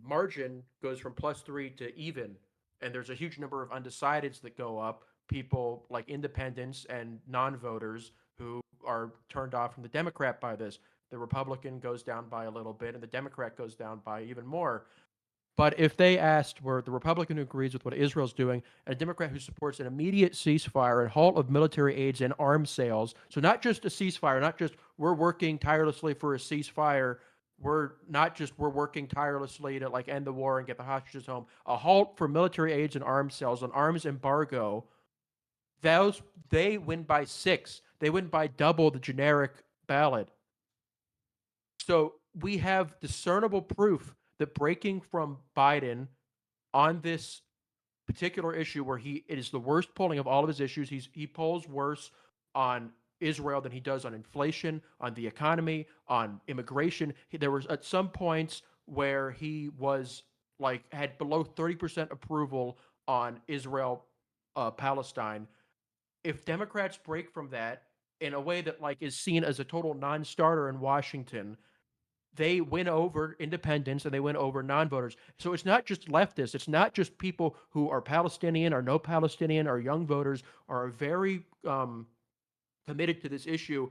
margin goes from +3 to even, and there's a huge number of undecideds that go up. People like independents and non-voters who are turned off from the Democrat by this. The Republican goes down by a little bit, and the Democrat goes down by even more. But if they asked were the Republican who agrees with what Israel's doing and a Democrat who supports an immediate ceasefire and halt of military aids and arms sales, so not just a ceasefire, not just we're working tirelessly for a ceasefire, we're working tirelessly to like end the war and get the hostages home, a halt for military aids and arms sales, an arms embargo, those they win by 6. They win by double the generic ballot. So we have discernible proof that breaking from Biden on this particular issue, where it is the worst polling of all of his issues, he polls worse on Israel than he does on inflation, on the economy, on immigration. There was at some points where he was like had below 30% approval on Israel, Palestine. If Democrats break from that in a way that like is seen as a total non-starter in Washington, they win over independents and they win over non-voters. So it's not just leftists. It's not just people who are Palestinian or no Palestinian or young voters are very committed to this issue.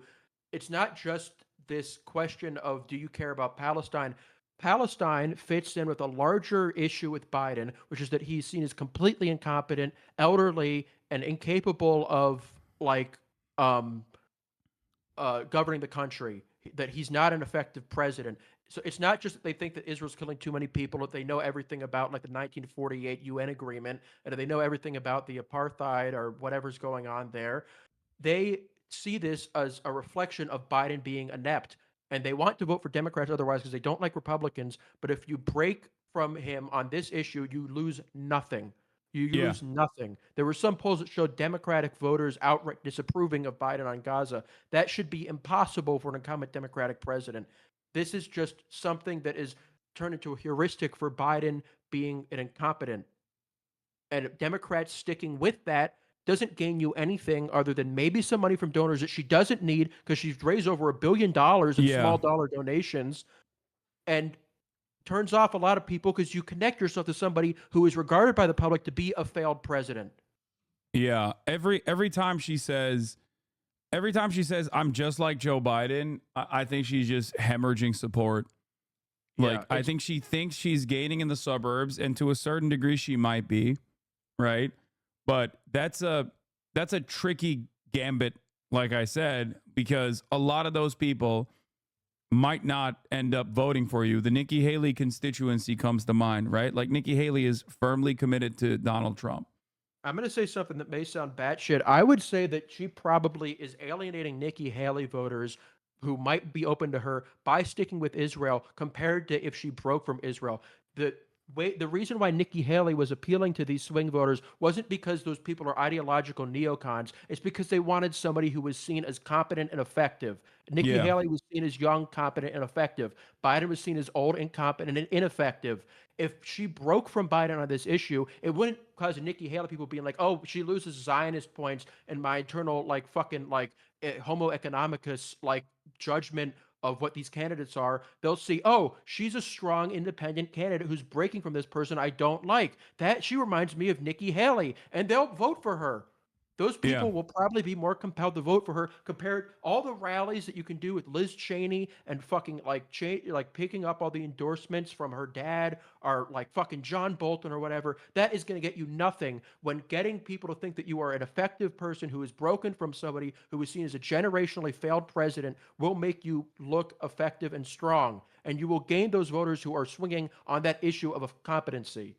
It's not just this question of do you care about Palestine? Palestine fits in with a larger issue with Biden, which is that he's seen as completely incompetent, elderly, and incapable of like um, governing the country, that he's not an effective president. So it's not just that they think that Israel's killing too many people, that they know everything about like the 1948 UN agreement, and they know everything about the apartheid or whatever's going on there. They see this as a reflection of Biden being inept, and they want to vote for Democrats otherwise because they don't like Republicans. But if you break from him on this issue, you lose nothing. You Yeah. lose nothing. There were some polls that showed Democratic voters outright disapproving of Biden on Gaza. That should be impossible for an incumbent Democratic president. This is just something that is turned into a heuristic for Biden being an incompetent. And Democrats sticking with that doesn't gain you anything other than maybe some money from donors that she doesn't need because she's raised over $1 billion in Yeah. small dollar donations, and turns off a lot of people because you connect yourself to somebody who is regarded by the public to be a failed president. Yeah. Every time she says I'm just like Joe Biden, I think she's just hemorrhaging support. Yeah, Like, I it's think she thinks she's gaining in the suburbs, and to a certain degree she might be, right? But that's a tricky gambit, like I said, because a lot of those people might not end up voting for you. The Nikki Haley constituency comes to mind, right? Like, Nikki Haley is firmly committed to Donald Trump. I'm going to say something that may sound batshit. I would say that she probably is alienating Nikki Haley voters who might be open to her by sticking with Israel compared to if she broke from Israel. The the reason why Nikki Haley was appealing to these swing voters wasn't because those people are ideological neocons. It's because they wanted somebody who was seen as competent and effective. Nikki Yeah. Haley was seen as young, competent, and effective. Biden was seen as old, incompetent, and ineffective. If she broke from Biden on this issue, it wouldn't cause Nikki Haley people being like, "Oh, she loses Zionist points," and my internal like fucking like Homo economicus like judgment of what these candidates are. They'll see, "Oh, she's a strong, independent candidate who's breaking from this person I don't like. That she reminds me of Nikki Haley," and they'll vote for her. Those Yeah. people will probably be more compelled to vote for her compared all the rallies that you can do with Liz Cheney and fucking like picking up all the endorsements from her dad or like fucking John Bolton or whatever. That is going to get you nothing when getting people to think that you are an effective person who is broken from somebody who is seen as a generationally failed president will make you look effective and strong. And you will gain those voters who are swinging on that issue of competency.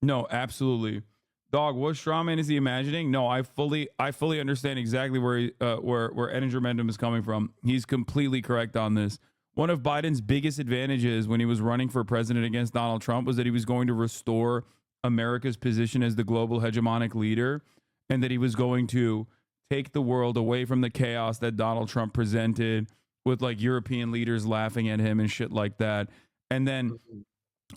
No, absolutely. Dog, what strawman is he imagining? No, I fully understand exactly where Edinger Mendham is coming from. He's completely correct on this. One of Biden's biggest advantages when he was running for president against Donald Trump was that he was going to restore America's position as the global hegemonic leader, and that he was going to take the world away from the chaos that Donald Trump presented with like European leaders laughing at him and shit like that. And then Mhm.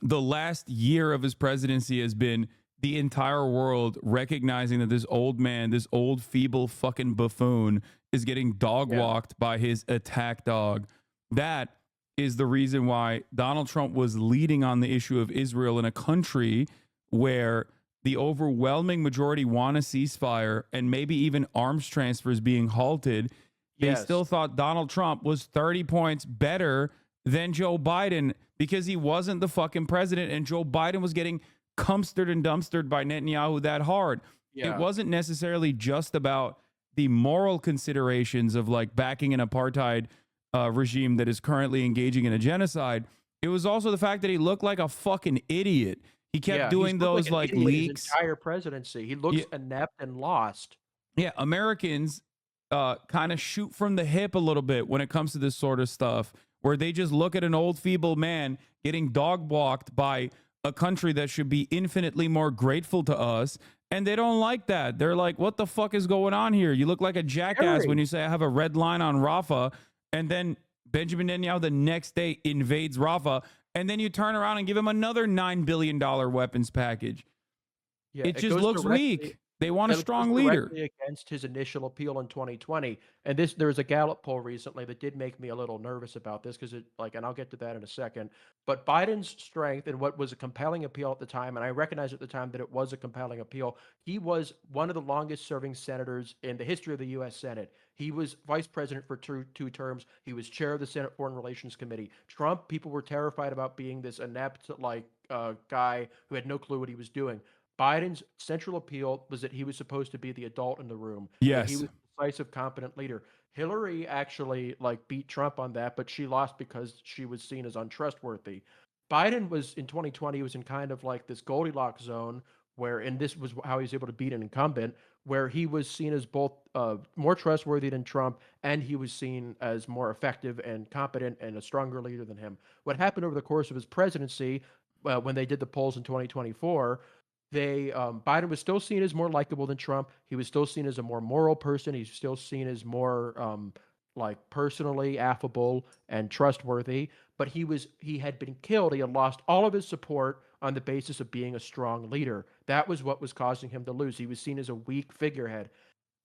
the last year of his presidency has been the entire world recognizing that this old man, this old feeble fucking buffoon, is getting dog Yeah. walked by his attack dog. That is the reason why Donald Trump was leading on the issue of Israel in a country where the overwhelming majority want a ceasefire and maybe even arms transfers being halted. They still Yes. thought Donald Trump was 30 points better than Joe Biden because he wasn't the fucking president, and Joe Biden was getting cumstered and dumpstered by Netanyahu that hard. It Yeah. wasn't necessarily just about the moral considerations of like backing an apartheid regime that is currently engaging in a genocide. It was also the fact that he looked like a fucking idiot. He kept Yeah. He's doing looked like those an like idiot his leaks. entire presidency. He Yeah, looks inept and lost. yeah, Americans kind of shoot from the hip a little bit when it comes to this sort of stuff, where they just look at an old feeble man getting dog walked by a country that should be infinitely more grateful to us, and they don't like that. They're like, "What the fuck is going on here? You look like a jackass when Very. you say I have a red line on Rafah, and then Benjamin Netanyahu the next day invades Rafah, and then you turn around and give him another $9 billion weapons package. Yeah, It it just goes looks directly weak. They want a it goes strong leader." directly against his initial appeal in 2020. And there was a Gallup poll recently that did make me a little nervous about this because and I'll get to that in a second. But Biden's strength and what was a compelling appeal at the time, and I recognized at the time that it was a compelling appeal, he was one of the longest serving senators in the history of the US Senate. He was vice president for two terms. He was chair of the Senate Foreign Relations Committee. Trump, people were terrified about being this inept, guy who had no clue what he was doing. Biden's central appeal was that he was supposed to be the adult in the room, that he Yes. was a decisive, competent leader. Hillary actually beat Trump on that, but she lost because she was seen as untrustworthy. Biden was in 2020 was in kind of like this Goldilocks zone where, and this was how he was able to beat an incumbent, where he was seen as both more trustworthy than Trump, and he was seen as more effective and competent and a stronger leader than him. What happened over the course of his presidency, when they did the polls in 2024, Biden was still seen as more likable than Trump. He was still seen as a more moral person. He's still seen as more personally affable and trustworthy. But he had been killed. He had lost all of his support on the basis of being a strong leader. That was what was causing him to lose. He was seen as a weak figurehead.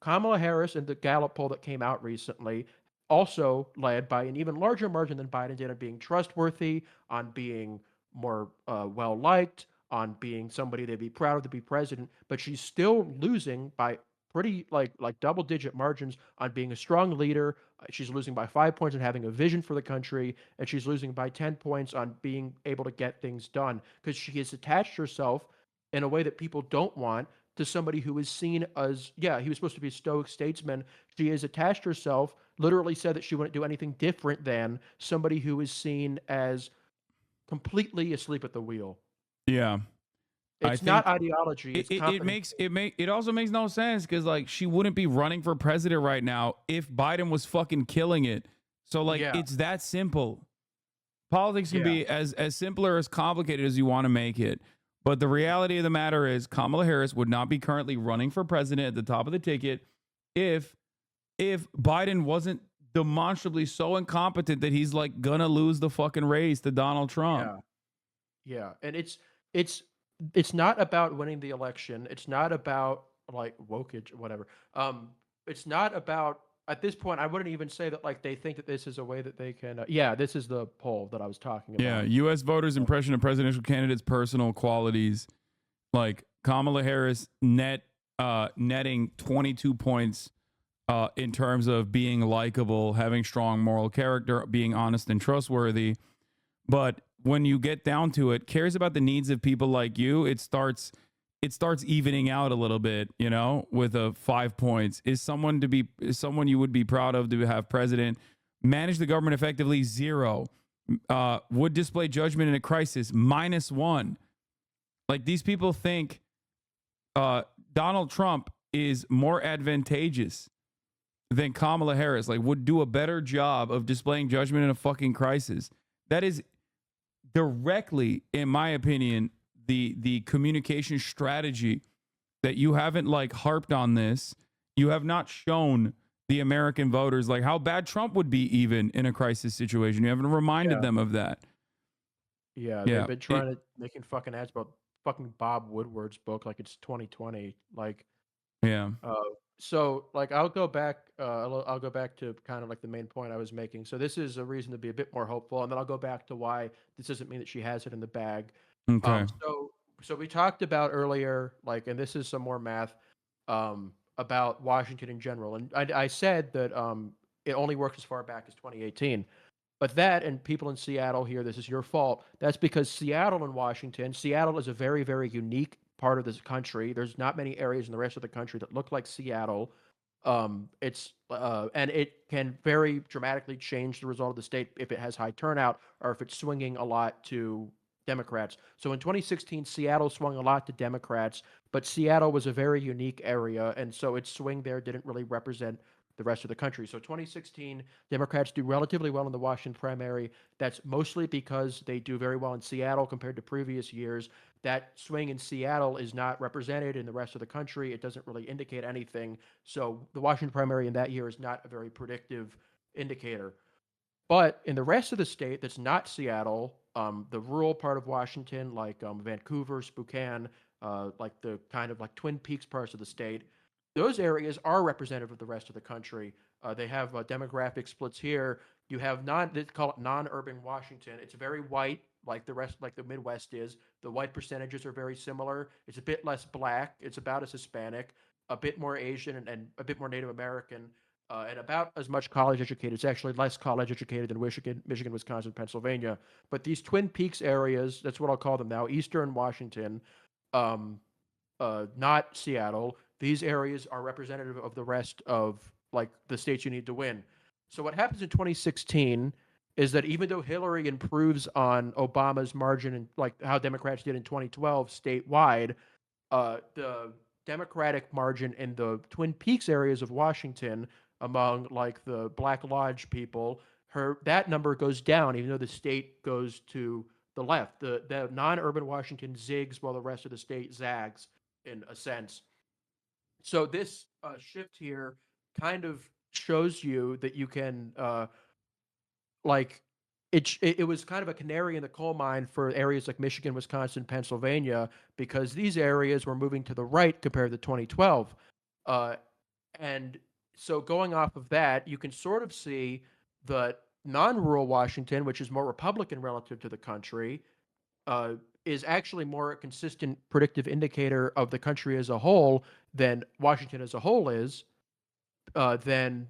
Kamala Harris in the Gallup poll that came out recently also led by an even larger margin than Biden did on being trustworthy, on being more well liked, on being somebody they'd be proud of to be president. But she's still losing by pretty double digit margins on being a strong leader. She's losing by 5 points on having a vision for the country, and she's losing by 10 points on being able to get things done because she has attached herself in a way that people don't want to somebody who is seen as, yeah, he was supposed to be a stoic statesman. She has attached herself, literally said that she wouldn't do anything different than somebody who is seen as completely asleep at the wheel. Yeah. I It's not think ideology, it's competence. it also makes no sense because like she wouldn't be running for president right now if Biden was fucking killing it. So like Yeah, it's that simple. Politics can yeah, be as simple or as complicated as you want to make it. But the reality of the matter is Kamala Harris would not be currently running for president at the top of the ticket if Biden wasn't demonstrably so incompetent that he's like gonna lose the fucking race to Donald Trump. yeah, yeah. And it's it's not about winning the election. It's not about wokage, whatever. It's not about at this point. I wouldn't even say that they think that this is a way that they can. Yeah, this is the poll that I was talking Yeah, about. U.S. voters' impression of presidential candidates' personal qualities, like Kamala Harris netting 22 points in terms of being likable, having strong moral character, being honest and trustworthy. But when you get down to it, cares about the needs of people like you. It starts evening out a little bit, with a 5 points. Is someone you would be proud of to have president? Manage the government effectively, 0. Would display judgment in a crisis, -1. Like these people think uh, Donald Trump is more advantageous than Kamala Harris, like would do a better job of displaying judgment in a fucking crisis. That is directly, in my opinion, the communication strategy that you haven't like harped on this. You have not shown the American voters like how bad Trump would be even in a crisis situation. You haven't reminded Yeah. them of that. Yeah, they've Yeah. been trying to making fucking ads about fucking Bob Woodward's book like it's 2020. Like, Yeah. uh, so like I'll go back. I'll go back to kind of like the main point I was making. So this is a reason to be a bit more hopeful, and then I'll go back to why this doesn't mean that she has it in the bag. Okay. So we talked about earlier, like, and this is some more math, about Washington in general, and I said that it only works as far back as 2018. But that and people in Seattle here, this is your fault. That's because Seattle and Washington, Seattle is a very, very unique part of this country. There's not many areas in the rest of the country that look like Seattle. And it can very dramatically change the result of the state if it has high turnout or if it's swinging a lot to Democrats. So in 2016, Seattle swung a lot to Democrats, but Seattle was a very unique area, and so its swing there didn't really represent the rest of the country. So 2016, Democrats do relatively well in the Washington primary. That's mostly because they do very well in Seattle compared to previous years. That swing in Seattle is not represented in the rest of the country. It doesn't really indicate anything. So the Washington primary in that year is not a very predictive indicator. But in the rest of the state that's not Seattle, the rural part of Washington, like Vancouver, Spokane, like the kind of like Twin Peaks parts of the state, those areas are representative of the rest of the country. They have demographic splits here. You have they call it non-urban Washington. It's very white, like the rest, like the Midwest is. The white percentages are very similar. It's a bit less black. It's about as Hispanic, a bit more Asian, and a bit more Native American, and about as much college educated. It's actually less college educated than Michigan, Wisconsin, Pennsylvania. But these Twin Peaks areas, that's what I'll call them now, Eastern Washington, um, not Seattle. These areas are representative of the rest of like the states you need to win. So what happens in 2016 is that even though Hillary improves on Obama's margin and like how Democrats did in 2012 statewide, the Democratic margin in the Twin Peaks areas of Washington among like the Black Lodge people, that number goes down even though the state goes to the left. The non-urban Washington zigs while the rest of the state zags in a sense. So this shift here kind of shows you that you can like it was kind of a canary in the coal mine for areas like Michigan, Wisconsin, Pennsylvania, because these areas were moving to the right compared to 2012. Uh, and so going off of that, you can sort of see that non-rural Washington, which is more Republican relative to the country, uh, is actually more a consistent predictive indicator of the country as a whole than Washington as a whole is, than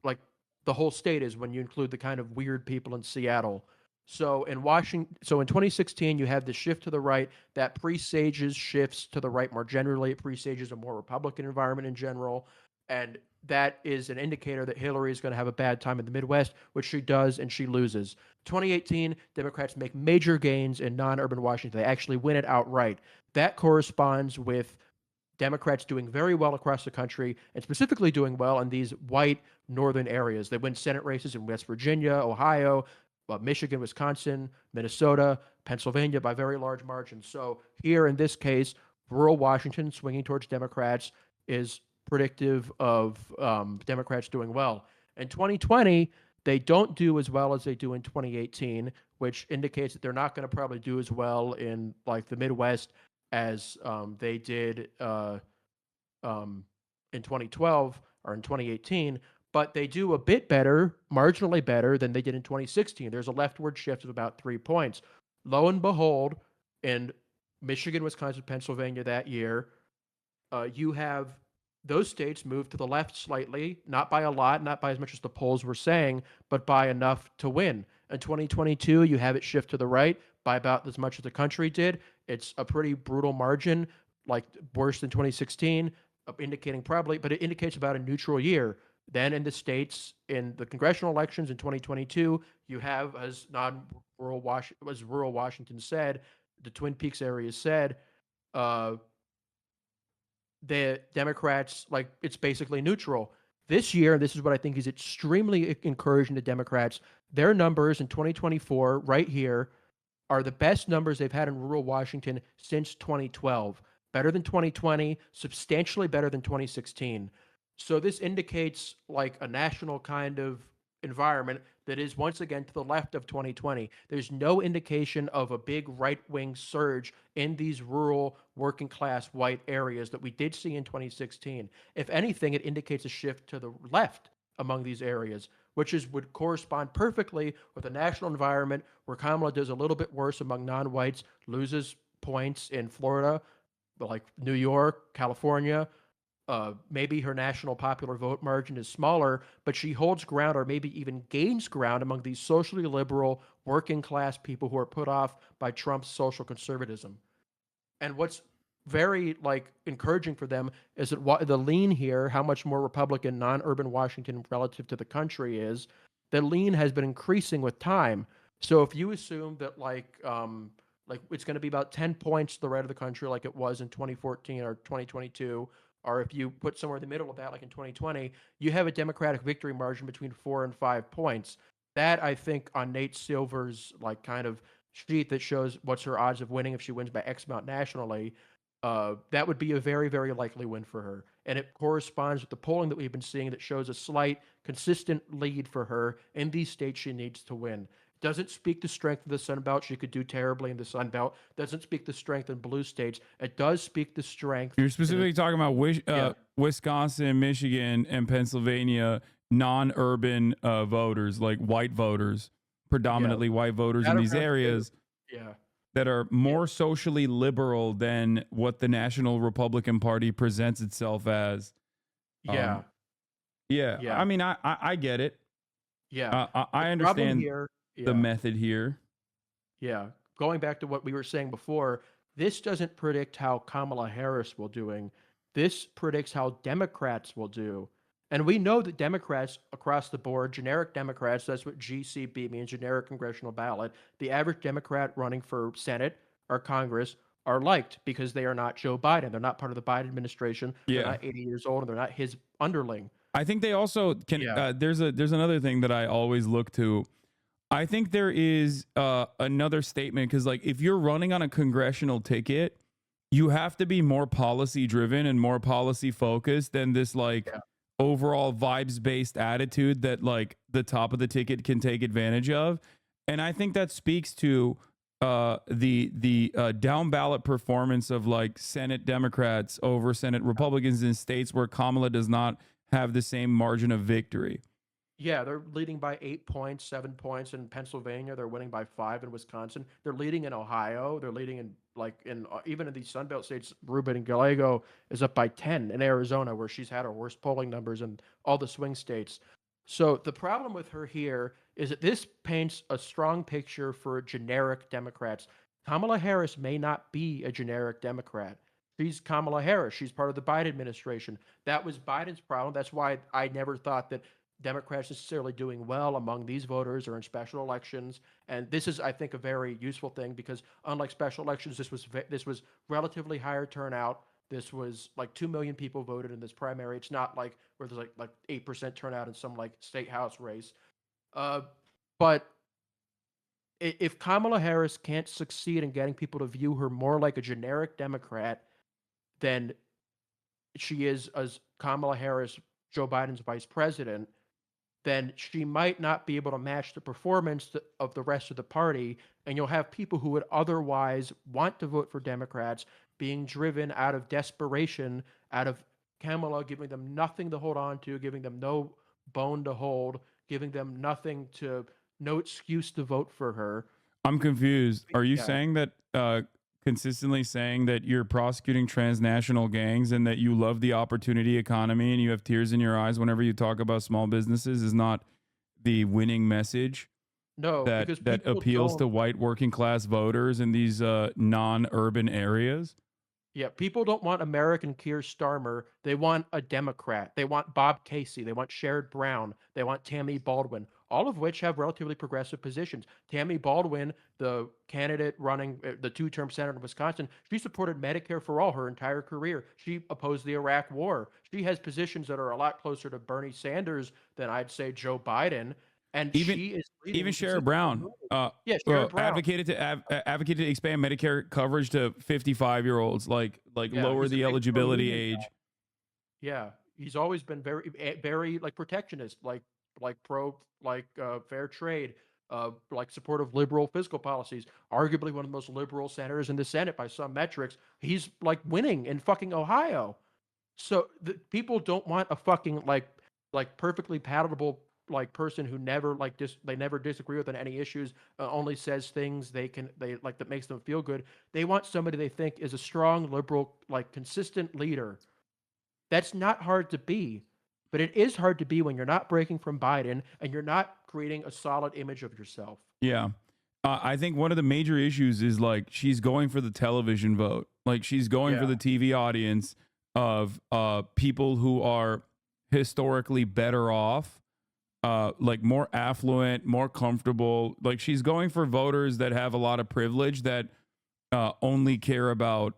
like the whole state is when you include the kind of weird people in Seattle. So in 2016, you have the shift to the right that presages shifts to the right more generally. It presages a more Republican environment in general, and that is an indicator that Hillary is going to have a bad time in the Midwest, which she does, and she loses. 2018, Democrats make major gains in non-urban Washington. They actually win it outright. That corresponds with Democrats doing very well across the country, and specifically doing well in these white northern areas. They win Senate races in West Virginia, Ohio, Michigan, Wisconsin, Minnesota, Pennsylvania by very large margins. So here in this case, rural Washington swinging towards Democrats is predictive of Democrats doing well. In 2020, they don't do as well as they do in 2018, which indicates that they're not going to probably do as well in like the Midwest as they did um, in 2012 or in 2018, but they do a bit better, marginally better than they did in 2016. There's a leftward shift of about 3 points. Lo and behold, in Michigan, Wisconsin, Pennsylvania that year, you have those states move to the left slightly, not by a lot, not by as much as the polls were saying, but by enough to win. In 2022, you have it shift to the right by about as much as the country did. It's a pretty brutal margin, like worse than 2016, indicating probably, but it indicates about a neutral year. Then in the states, in the congressional elections in 2022, you have, as rural Washington said, the Twin Peaks area said, uh, the Democrats, like, it's basically neutral. This year, this is what I think is extremely encouraging to Democrats. Their numbers in 2024, right here, are the best numbers they've had in rural Washington since 2012. Better than 2020, substantially better than 2016. So this indicates like a national kind of environment that is once again to the left of 2020. There's no indication of a big right-wing surge in these rural working class white areas that we did see in 2016. If anything, it indicates a shift to the left among these areas, which is would correspond perfectly with a national environment where Kamala does a little bit worse among non-whites, loses points in Florida, like New York, California. Maybe her national popular vote margin is smaller, but she holds ground or maybe even gains ground among these socially liberal, working class people who are put off by Trump's social conservatism. And what's very like encouraging for them is that the lean here, how much more Republican non-urban Washington relative to the country is, the lean has been increasing with time. So if you assume that like it's going to be about 10 points to the right of the country like it was in 2014 or 2022, or if you put somewhere in the middle of that like in 2020, you have a Democratic victory margin between 4 and 5 points. That I think on Nate Silver's like kind of sheet that shows what's her odds of winning if she wins by X amount nationally, that would be a very, very likely win for her. And it corresponds with the polling that we've been seeing that shows a slight, consistent lead for her in these states she needs to win. Doesn't speak the strength of the Sun Belt. She could do terribly in the Sun Belt. Doesn't speak the strength in blue states. It does speak the strength. You're specifically talking about Yeah. Wisconsin, Michigan, and Pennsylvania non-urban voters, like white voters, Yeah. predominantly white voters in these areas Yeah. that are more socially liberal than what the National Republican Party presents itself as. Yeah. Yeah, Yeah. I mean, I get it. Yeah. I The problem understand here, the yeah. method here. Yeah. Going back to what we were saying before, this doesn't predict how Kamala Harris will doing. This predicts how Democrats will do. And we know that Democrats across the board, generic Democrats, that's what GCB means, generic congressional ballot, the average Democrat running for Senate or Congress are liked because they are not Joe Biden. They're not part of the Biden administration. They're Yeah. not 80 years old and they're not his underling. I think they also can. Yeah. There's another thing that I always look to. I think there is another statement because, like, if you're running on a congressional ticket, you have to be more policy driven and more policy focused than this like Yeah. overall vibes based attitude that like the top of the ticket can take advantage of. And I think that speaks to the down ballot performance of like Senate Democrats over Senate Republicans in states where Kamala does not have the same margin of victory. Yeah, they're leading by 8 points, 7 points in Pennsylvania. They're winning by 5 in Wisconsin. They're leading in Ohio. They're leading in even in these Sun Belt states. Rubin and Gallego is up by 10 in Arizona, where she's had her worst polling numbers in all the swing states. So the problem with her here is that this paints a strong picture for generic Democrats. Kamala Harris may not be a generic Democrat. She's Kamala Harris. She's part of the Biden administration. That was Biden's problem. That's why I never thought that Democrats necessarily doing well among these voters or in special elections. And this is, I think, a very useful thing because unlike special elections, this was relatively higher turnout. This was like 2 million people voted in this primary. It's not like where there's like 8% turnout in some like state house race. But if Kamala Harris can't succeed in getting people to view her more like a generic Democrat than she is as Kamala Harris, Joe Biden's vice president, then she might not be able to match the performance of the rest of the party. And you'll have people who would otherwise want to vote for Democrats being driven out of desperation, out of Kamala giving them nothing to hold on to, giving them no bone to hold, giving them no excuse to vote for her. I'm confused. Are you Yeah. saying that consistently saying that you're prosecuting transnational gangs and that you love the opportunity economy and you have tears in your eyes whenever you talk about small businesses is not the winning message No, that because that people appeals to don't. white working class voters in these non-urban areas? Yeah, people don't want American Keir Starmer. They want a Democrat. They want Bob Casey. They want Sherrod Brown. They want Tammy Baldwin. all of which have relatively progressive positions. Tammy Baldwin, the candidate running the two-term senator in Wisconsin, she supported Medicare for all her entire career. She opposed the Iraq War. She has positions that are a lot closer to Bernie Sanders than I'd say Joe Biden, and Even she is even leading Sherrod consistently. Brown Yeah, Sherrod Brown. advocated to expand Medicare coverage to 55-year-olds, like Yeah, lower he's a the big eligibility pro-union. age. Yeah, he's always been very like protectionist, like pro fair trade, like supportive liberal fiscal policies. Arguably one of the most liberal senators in the Senate by some metrics. He's like winning in fucking Ohio. So the people don't want a fucking like perfectly palatable like person who never like they never disagree with on any issues, only says things they like that makes them feel good. They want somebody they think is a strong liberal like consistent leader. That's not hard to be, but it is hard to be when you're not breaking from Biden and you're not creating a solid image of yourself. Yeah. I think one of the major issues is like she's going for the television vote. Like she's going for Yeah. the TV audience of people who are historically better off, like more affluent, more comfortable. Like she's going for voters that have a lot of privilege that only care about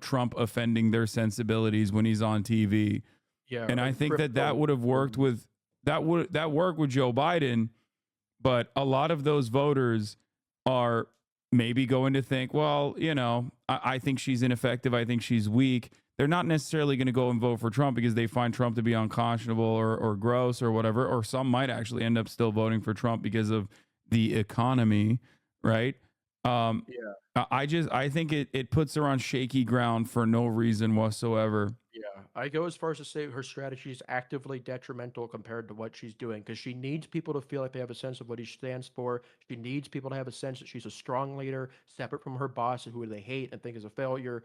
Trump offending their sensibilities when he's on TV. Yeah, And I like think that crypto. would have worked with that worked with Joe Biden, but a lot of those voters are maybe going to think, well, I think she's ineffective. I think she's weak. They're not necessarily going to go and vote for Trump because they find Trump to be unconscionable or gross or whatever. Or some might actually end up still voting for Trump because of the economy, right? Um, Yeah. I think it puts her on shaky ground for no reason whatsoever. Yeah, I go as far as to say her strategy is actively detrimental compared to what she's doing because she needs people to feel like they have a sense of what he stands for. She needs people to have a sense that she's a strong leader, separate from her boss who they hate and think is a failure.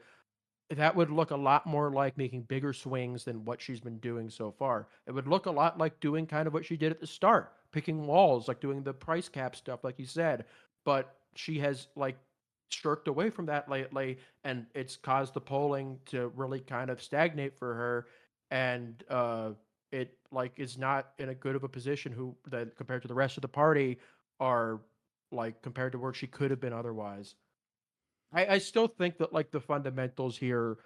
That would look a lot more like making bigger swings than what she's been doing so far. It would look a lot like doing kind of what she did at the start, picking walls, like doing the price cap stuff, like you said. But she has like shirked away from that lately, and it's caused the polling to really kind of stagnate for her. And it like is not in a good of a position who that compared to the rest of the party are like compared to where she could have been otherwise. I still think that like the fundamentals here,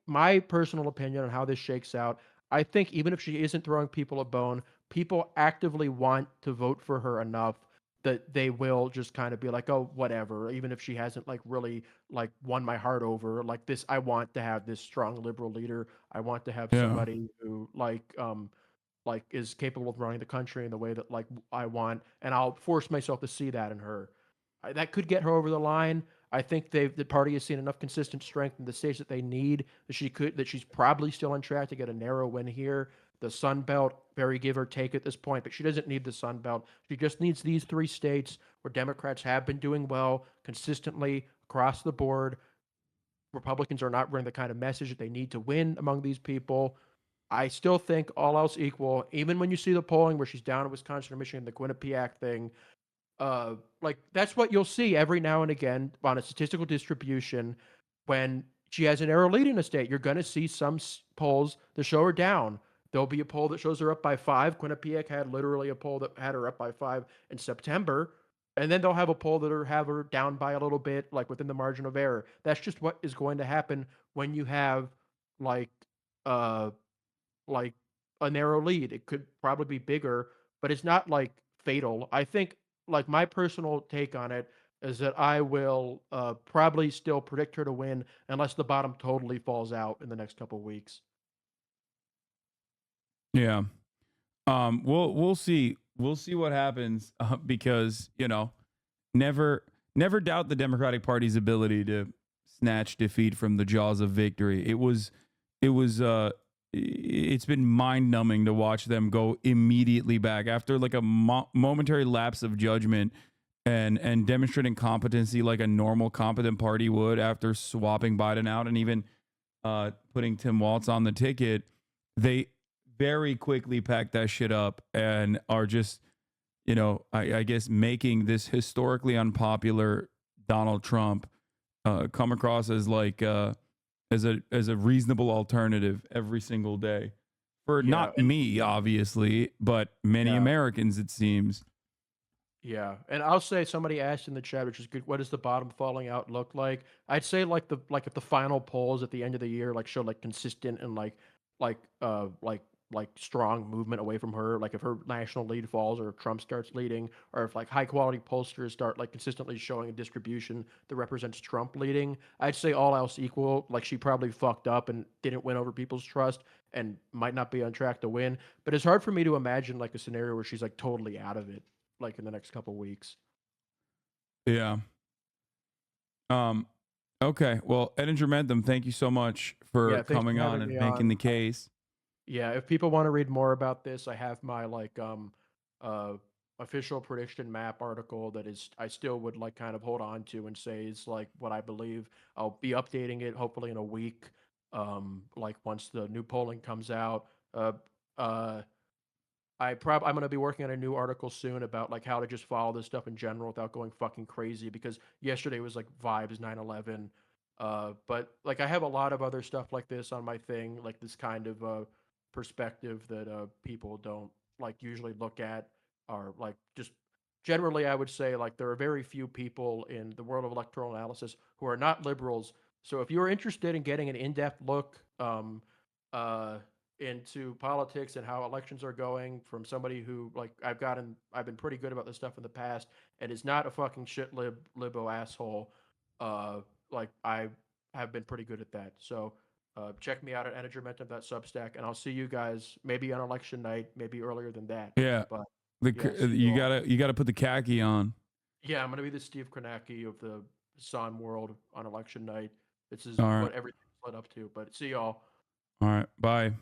my personal opinion on how this shakes out, I think even if she isn't throwing people a bone, people actively want to vote for her enough that they will just kind of be like, oh, whatever, even if she hasn't like really like won my heart over like this. I want to have this strong liberal leader. I want to have Yeah. somebody who like is capable of running the country in the way that like I want, and I'll force myself to see that in her. That could get her over the line. I think the party has seen enough consistent strength in the states that they need that she's probably still on track to get a narrow win here. The Sun Belt, very give or take at this point, but she doesn't need the Sun Belt. She just needs these three states where Democrats have been doing well consistently across the board. Republicans are not bringing the kind of message that they need to win among these people. I still think all else equal, even when you see the polling where she's down in Wisconsin or Michigan, the Quinnipiac thing, like that's what you'll see every now and again on a statistical distribution when she has an arrow leading a state. You're going to see some polls that show her down. There'll be a poll that shows her up by 5. Quinnipiac had literally a poll that had her up by 5 in September. And then they'll have a poll that'll have her down by a little bit, like within the margin of error. That's just what is going to happen when you have like uh like a narrow lead. It could probably be bigger, but it's not like fatal. I think like my personal take on it is that I will probably still predict her to win unless the bottom totally falls out in the next couple of weeks. Yeah. We'll see. We'll see what happens because never never doubt the Democratic Party's ability to snatch defeat from the jaws of victory. It's been mind numbing to watch them go immediately back after like a momentary lapse of judgment and demonstrating competency like a normal competent party would after swapping Biden out and even putting Tim Walz on the ticket. They very quickly pack that shit up and are just, I guess making this historically unpopular Donald Trump come across as like as a reasonable alternative every single day. for Yeah, not and me, obviously, but many yeah. Americans, it seems. Yeah, and I'll say somebody asked in the chat, which is good, what does the bottom falling out look like? I'd say like if the final polls at the end of the year like show like consistent and like like strong movement away from her, like if her national lead falls or if Trump starts leading, or if like high quality pollsters start like consistently showing a distribution that represents Trump leading, I'd say all else equal, like she probably fucked up and didn't win over people's trust and might not be on track to win. But it's hard for me to imagine like a scenario where she's like totally out of it like in the next couple weeks. Yeah. Um. Okay. Well, Ed Intermentum, thank you so much for Yeah, thanks coming for on having and me making on. the case. Yeah, if people want to read more about this, I have my uh official prediction map article that is I still would like kind of hold on to and say is like what I believe. I'll be updating it hopefully in a week. Like once the new polling comes out. Uh uh I'm gonna be working on a new article soon about like how to just follow this stuff in general without going fucking crazy because yesterday was like vibes 9/11. But like I have a lot of other stuff like this on my thing, like this kind of perspective that people don't like usually look at, or like just generally I would say like there are very few people in the world of electoral analysis who are not liberals. So if you're interested in getting an in-depth look uh into politics and how elections are going from somebody who like I've been pretty good about this stuff in the past and is not a fucking shit libo asshole. Like I have been pretty good at that. So check me out at energymentum.substack and I'll see you guys maybe on election night, maybe earlier than that. Yeah. But The yeah, see you you all. gotta put the khaki on. Yeah, I'm gonna be the Steve Kornacki of the Hasan world on election night. This is All right. what everything's led up to. But see y'all. All right. Bye.